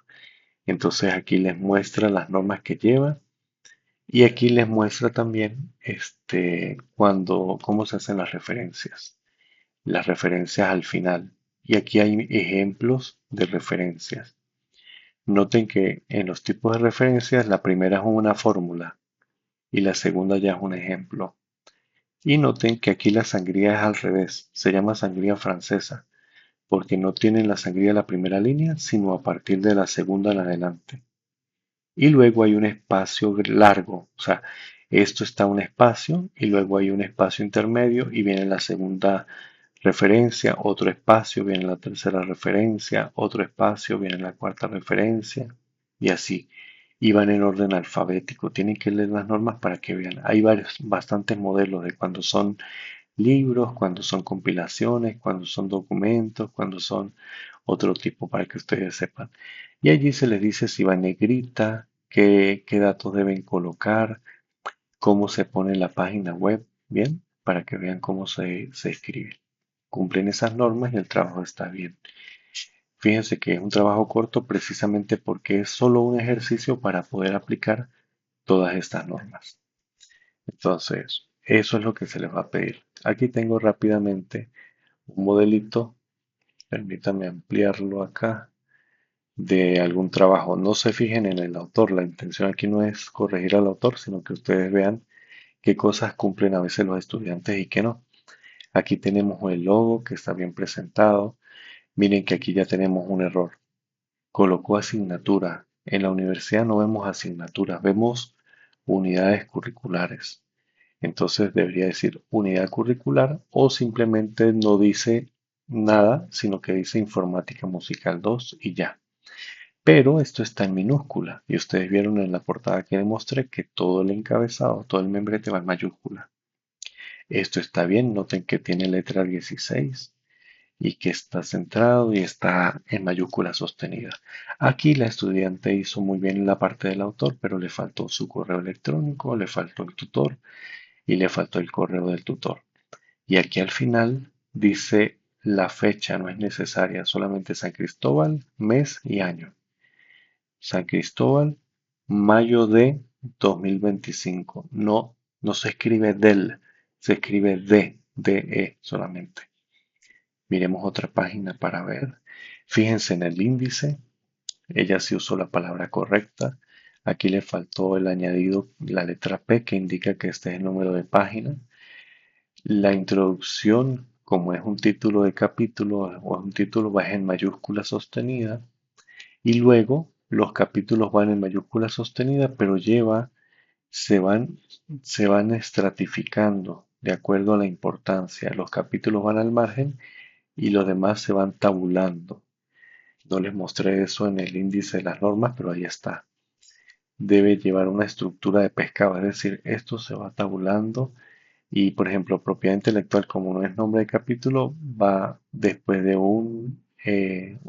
Entonces aquí les muestra las normas que lleva y aquí les muestra también cómo se hacen las referencias al final. Y aquí hay ejemplos de referencias. Noten que en los tipos de referencias la primera es una fórmula y la segunda ya es un ejemplo. Y noten que aquí la sangría es al revés, se llama sangría francesa, porque no tienen la sangría de la primera línea, sino a partir de la segunda en adelante. Y luego hay un espacio largo, o sea, esto está un espacio y luego hay un espacio intermedio y viene la segunda referencia, otro espacio, viene la tercera referencia, otro espacio, viene la cuarta referencia y así. Y van en orden alfabético. Tienen que leer las normas para que vean. Hay bastantes modelos de cuando son libros, cuando son compilaciones, cuando son documentos, cuando son otro tipo para que ustedes sepan. Y allí se les dice si va en negrita, qué datos deben colocar, cómo se pone en la página web, bien, para que vean cómo se escribe. Cumplen esas normas y el trabajo está bien. Fíjense que es un trabajo corto precisamente porque es solo un ejercicio para poder aplicar todas estas normas. Entonces, eso es lo que se les va a pedir. Aquí tengo rápidamente un modelito. Permítame ampliarlo acá. de algún trabajo. No se fijen en el autor, la intención aquí no es corregir al autor, sino que ustedes vean qué cosas cumplen a veces los estudiantes y qué no. Aquí tenemos el logo que está bien presentado. Miren que aquí ya tenemos un error. Colocó asignatura. En la universidad no vemos asignaturas, vemos unidades curriculares. Entonces debería decir unidad curricular o simplemente no dice nada, sino que dice informática musical 2 y ya. Pero esto está en minúscula y ustedes vieron en la portada que les mostré que todo el encabezado, todo el membrete va en mayúscula. Esto está bien, noten que tiene letra 16 y que está centrado y está en mayúscula sostenida. Aquí la estudiante hizo muy bien la parte del autor, pero le faltó su correo electrónico, le faltó el tutor y le faltó el correo del tutor. Y aquí al final dice la fecha no es necesaria, solamente San Cristóbal, mes y año. San Cristóbal, mayo de 2025. No, no se escribe del, se escribe de solamente. Miremos otra página para ver. Fíjense en el índice. Ella sí usó la palabra correcta. Aquí le faltó el añadido, la letra P, que indica que este es el número de página. La introducción, como es un título de capítulo o es un título, va en mayúscula sostenida. Y luego los capítulos van en mayúscula sostenida, pero se van, se van estratificando de acuerdo a la importancia. Los capítulos van al margen y los demás se van tabulando. No les mostré eso en el índice de las normas, pero ahí está. Debe llevar una estructura de pescado, es decir, esto se va tabulando y, por ejemplo, propiedad intelectual, como no es nombre de capítulo, va después de un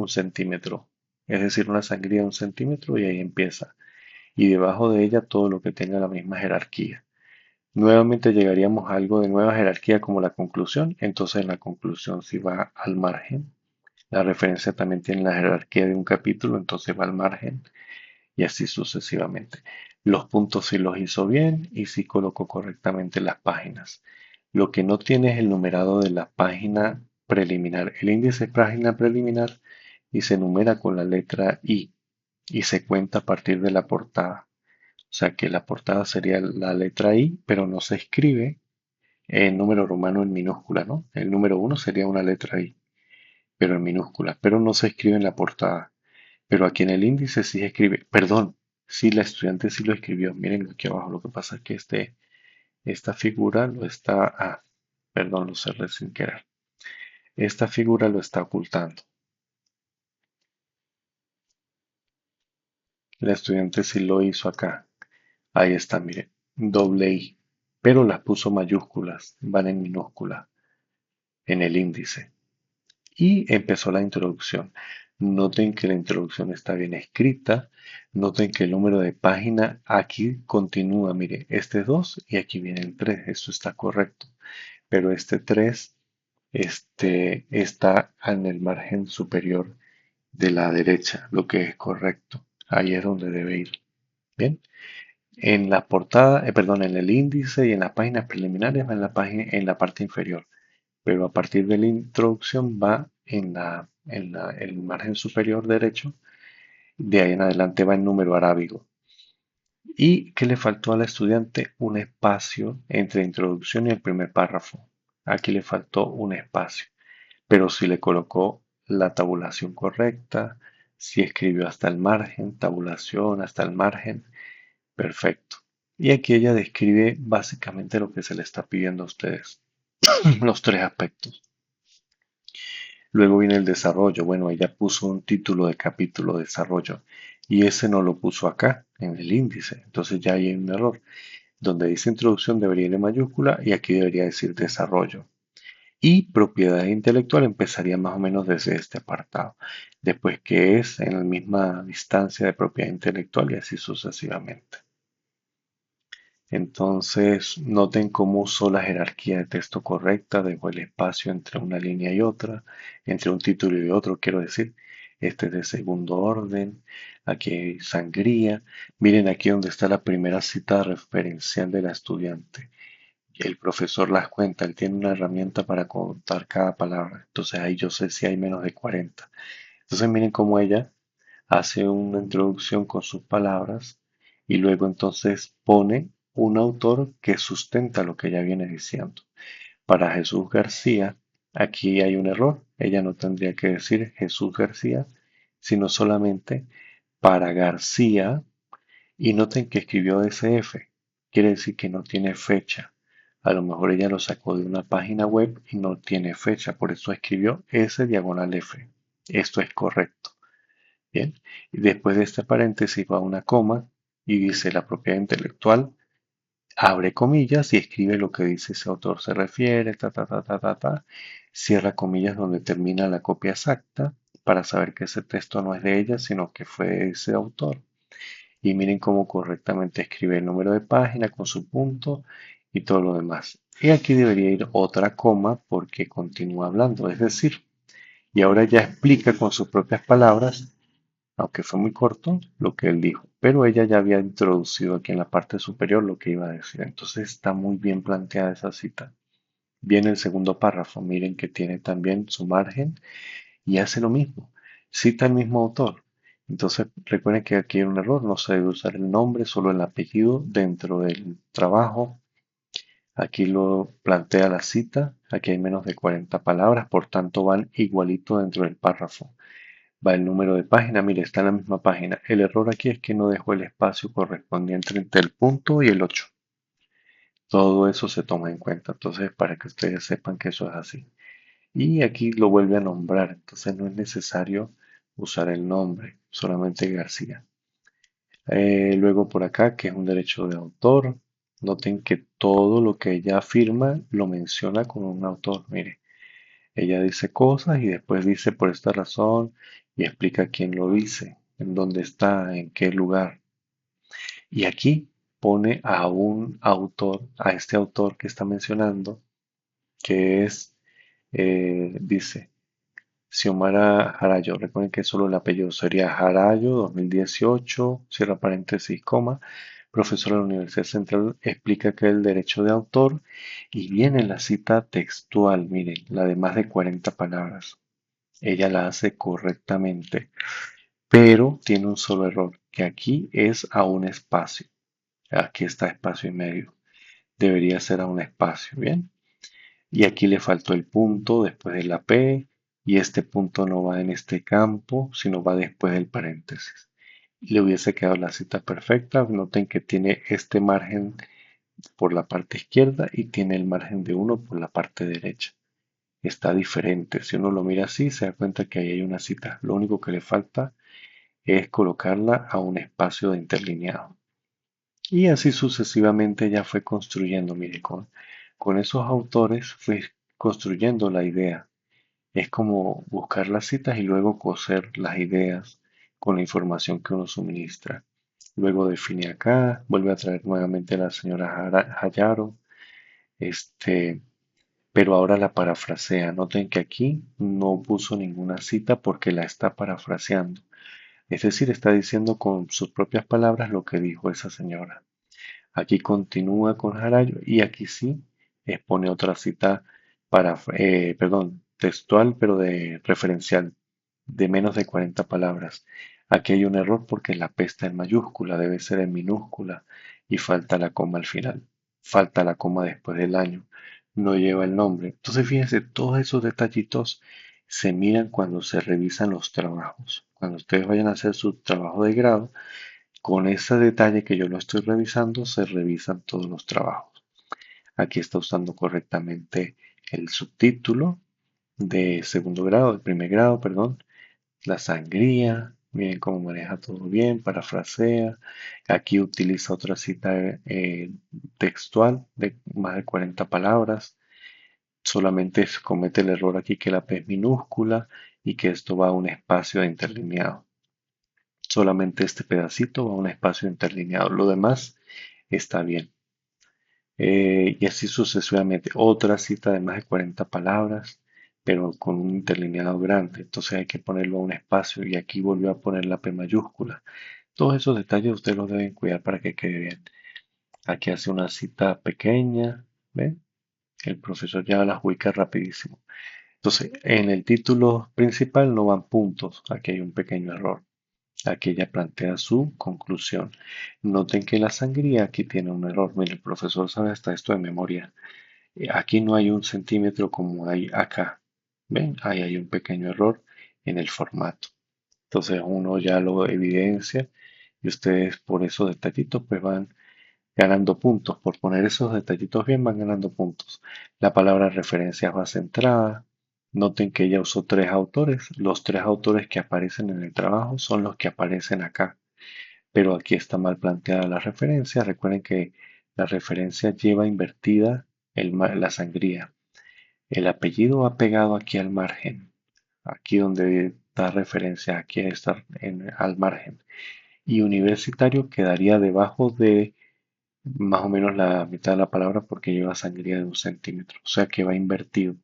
centímetro, es decir, una sangría de un centímetro y ahí empieza. Y debajo de ella todo lo que tenga la misma jerarquía. Nuevamente llegaríamos a algo de nueva jerarquía como la conclusión, entonces en la conclusión si va al margen. La referencia también tiene la jerarquía de un capítulo, entonces va al margen y así sucesivamente. Los puntos sí los hizo bien y sí colocó correctamente las páginas. Lo que no tiene es el numerado de la página preliminar. El índice es página preliminar y se numera con la letra I y se cuenta a partir de la portada. O sea que la portada sería la letra I, pero no se escribe en número romano en minúscula, ¿no? El número uno sería una letra I, pero en minúscula, pero no se escribe en la portada. Pero aquí en el índice sí se escribe, perdón, sí la estudiante sí lo escribió. Miren aquí abajo, lo que pasa es que esta figura lo está, perdón, lo cerré sin querer. Esta figura lo está ocultando. La estudiante sí lo hizo acá. Ahí está, miren, doble I, pero las puso mayúsculas, van en minúscula, en el índice. Y empezó la introducción. Noten que la introducción está bien escrita. Noten que el número de página aquí continúa. Mire, este es 2 y aquí viene el 3. Eso está correcto. Pero este 3 está en el margen superior de la derecha, lo que es correcto. Ahí es donde debe ir. Bien. En la portada, perdón, en el índice y en las páginas preliminares va en la parte inferior, pero a partir de la introducción va el margen superior derecho, de ahí en adelante va en número arábigo. ¿Y qué le faltó al estudiante? Un espacio entre la introducción y el primer párrafo. Aquí le faltó un espacio, pero si le colocó la tabulación correcta, si escribió hasta el margen, tabulación hasta el margen, perfecto. Y aquí ella describe básicamente lo que se le está pidiendo a ustedes, los tres aspectos. Luego viene el desarrollo. Bueno, ella puso un título de capítulo desarrollo y ese no lo puso acá en el índice. Entonces ya hay un error. Donde dice introducción debería ir en mayúscula y aquí debería decir desarrollo. Y propiedad intelectual empezaría más o menos desde este apartado. Después que es en la misma distancia de propiedad intelectual y así sucesivamente. Entonces, noten cómo usó la jerarquía de texto correcta, dejó el espacio entre una línea y otra, entre un título y otro, quiero decir. Este es de segundo orden, aquí hay sangría. Miren aquí donde está la primera cita referencial de la estudiante. El profesor las cuenta, él tiene una herramienta para contar cada palabra. Entonces ahí yo sé si hay menos de 40. Entonces miren cómo ella hace una introducción con sus palabras y luego entonces pone un autor que sustenta lo que ella viene diciendo. Para Jesús García, aquí hay un error. Ella no tendría que decir Jesús García, sino solamente para García. Y noten que escribió SF. Quiere decir que no tiene fecha. A lo mejor ella lo sacó de una página web y no tiene fecha. Por eso escribió S diagonal F. Esto es correcto. Bien. Y después de este paréntesis va una coma y dice la propiedad intelectual, abre comillas y escribe lo que dice ese autor se refiere, ta, ta, ta, ta, ta, ta. Cierra comillas donde termina la copia exacta para saber que ese texto no es de ella, sino que fue de ese autor. Y miren cómo correctamente escribe el número de página con su punto y todo lo demás. Y aquí debería ir otra coma porque continúa hablando, es decir, y ahora ya explica con sus propias palabras, aunque fue muy corto, lo que él dijo. Pero ella ya había introducido aquí en la parte superior lo que iba a decir. Entonces está muy bien planteada esa cita. Viene el segundo párrafo, miren que tiene también su margen y hace lo mismo. Cita el mismo autor. Entonces recuerden que aquí hay un error, no se debe usar el nombre, solo el apellido dentro del trabajo. Aquí lo plantea la cita, aquí hay menos de 40 palabras, por tanto van igualito dentro del párrafo. Va el número de página, mire, está en la misma página. El error aquí es que no dejó el espacio correspondiente entre el punto y el 8. Todo eso se toma en cuenta, entonces para que ustedes sepan que eso es así. Y aquí lo vuelve a nombrar, entonces no es necesario usar el nombre, solamente García. Luego por acá, que es un derecho de autor, noten que todo lo que ella afirma lo menciona con un autor. Mire, ella dice cosas y después dice por esta razón y explica quién lo dice, en dónde está, en qué lugar. Y aquí pone a un autor, a este autor que está mencionando, que es, dice, Xiomara Jarayo. Recuerden que solo el apellido sería Jarayo, 2018, cierra paréntesis, coma. Profesora de la Universidad Central explica que el derecho de autor y viene la cita textual, miren, la de más de 40 palabras. Ella la hace correctamente, pero tiene un solo error, que aquí es a un espacio. Aquí está espacio y medio. Debería ser a un espacio, ¿bien? Y aquí le faltó el punto después de la P y este punto no va en este campo, sino va después del paréntesis. Y le hubiese quedado la cita perfecta. Noten que tiene este margen por la parte izquierda y tiene el margen de 1 por la parte derecha. Está diferente. Si uno lo mira así, se da cuenta que ahí hay una cita. Lo único que le falta es colocarla a un espacio de interlineado. Y así sucesivamente ya fue construyendo, mire, con esos autores fue construyendo la idea. Es como buscar las citas y luego coser las ideas con la información que uno suministra. Luego define acá, vuelve a traer nuevamente a la señora Hayaro, este, pero ahora la parafrasea. Noten que aquí no puso ninguna cita porque la está parafraseando. Es decir, está diciendo con sus propias palabras lo que dijo esa señora. Aquí continúa con Jarayo y aquí sí expone otra cita perdón, textual, pero de referencial, de menos de 40 palabras. Aquí hay un error porque la P está en mayúscula, debe ser en minúscula y falta la coma al final. Falta la coma después del año. No lleva el nombre. Entonces, fíjense, todos esos detallitos se miran cuando se revisan los trabajos. Cuando ustedes vayan a hacer su trabajo de grado, con ese detalle que yo lo estoy revisando, se revisan todos los trabajos. Aquí está usando correctamente el subtítulo de segundo grado, de primer grado, perdón, la sangría. Miren cómo maneja todo bien, parafrasea. Aquí utiliza otra cita textual de más de 40 palabras. Solamente comete el error aquí que la P es minúscula y que esto va a un espacio interlineado. Solamente este pedacito va a un espacio interlineado. Lo demás está bien. Y así sucesivamente. Otra cita de más de 40 palabras, pero con un interlineado grande. Entonces hay que ponerlo a un espacio y aquí volvió a poner la P mayúscula. Todos esos detalles ustedes los deben cuidar para que quede bien. Aquí hace una cita pequeña. ¿Ven? El profesor ya las ubica rapidísimo. Entonces, en el título principal no van puntos. Aquí hay un pequeño error. Aquí ella plantea su conclusión. Noten que la sangría aquí tiene un error. Mire, el profesor sabe hasta esto de memoria. Aquí no hay 1 centímetro como hay acá. ¿Ven? Ahí hay un pequeño error en el formato. Entonces uno ya lo evidencia y ustedes por esos detallitos pues van ganando puntos. Por poner esos detallitos bien van ganando puntos. La palabra referencia va centrada. Noten que ella usó 3 autores. Los 3 autores que aparecen en el trabajo son los que aparecen acá. Pero aquí está mal planteada la referencia. Recuerden que la referencia lleva invertida la sangría. El apellido va pegado aquí al margen. Aquí donde da referencia, aquí está al margen. Y universitario quedaría debajo de más o menos la mitad de la palabra porque lleva sangría de 1 centímetro. O sea que va invertido.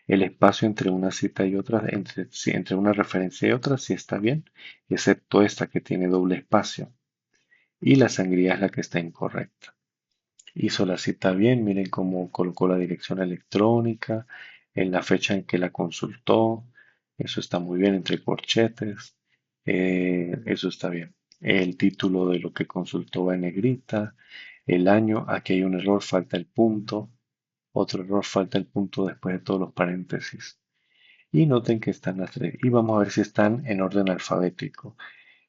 El espacio entre una cita y otra, entre una referencia y otra, sí está bien, excepto esta que tiene doble espacio. Y la sangría es la que está incorrecta. Hizo la cita bien, miren cómo colocó la dirección electrónica, en la fecha en que la consultó. Eso está muy bien entre corchetes. Eso está bien. El título de lo que consultó va en negrita. El año, aquí hay un error, falta el punto. Otro error, falta el punto después de todos los paréntesis. Y noten que están las tres. Y vamos a ver si están en orden alfabético.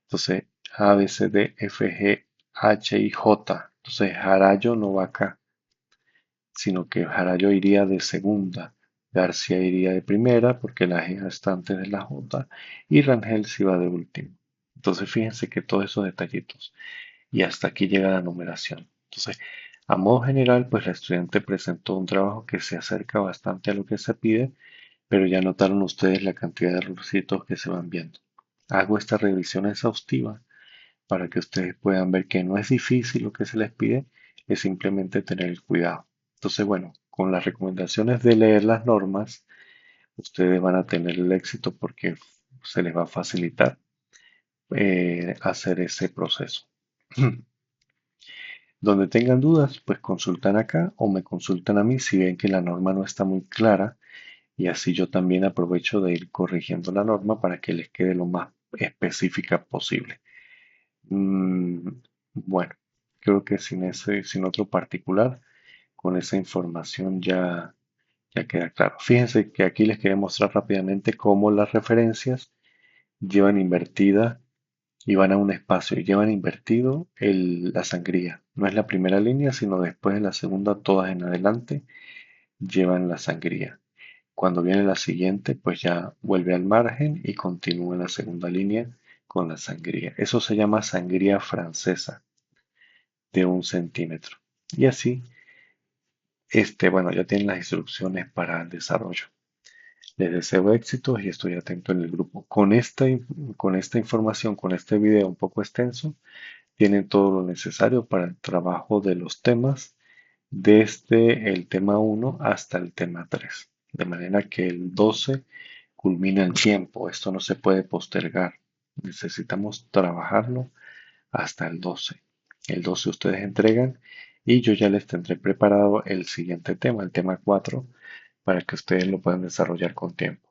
Entonces, A, B, C, D, F, G, H y J. Entonces, Jarayo no va acá, sino que Jarayo iría de segunda. García iría de primera porque la G está antes de la J. Y Rangel sí va de último. Entonces, fíjense que todos esos detallitos. Y hasta aquí llega la numeración. Entonces, a modo general, pues la estudiante presentó un trabajo que se acerca bastante a lo que se pide, pero ya notaron ustedes la cantidad de errorcitos que se van viendo. Hago esta revisión exhaustiva para que ustedes puedan ver que no es difícil lo que se les pide, es simplemente tener el cuidado. Entonces, bueno, con las recomendaciones de leer las normas, ustedes van a tener el éxito porque se les va a facilitar hacer ese proceso. Donde tengan dudas, pues consultan acá o me consultan a mí si ven que la norma no está muy clara y así yo también aprovecho de ir corrigiendo la norma para que les quede lo más específica posible. Mm, bueno, creo que sin otro particular, con esa información ya queda claro. Fíjense que aquí les quería mostrar rápidamente cómo las referencias llevan invertida y van a un espacio y llevan invertido la sangría. No es la primera línea, sino después de la segunda, todas en adelante, llevan la sangría. Cuando viene la siguiente, pues ya vuelve al margen y continúa en la segunda línea con la sangría. Eso se llama sangría francesa de 1 centímetro. Y así, bueno, ya tienen las instrucciones para el desarrollo. Les deseo éxitos y estoy atento en el grupo. Con esta información, con este video un poco extenso, tienen todo lo necesario para el trabajo de los temas desde el tema 1 hasta el tema 3. De manera que el 12 culmina el tiempo. Esto no se puede postergar. Necesitamos trabajarlo hasta el 12. El 12 ustedes entregan y yo ya les tendré preparado el siguiente tema, el tema 4, para que ustedes lo puedan desarrollar con tiempo.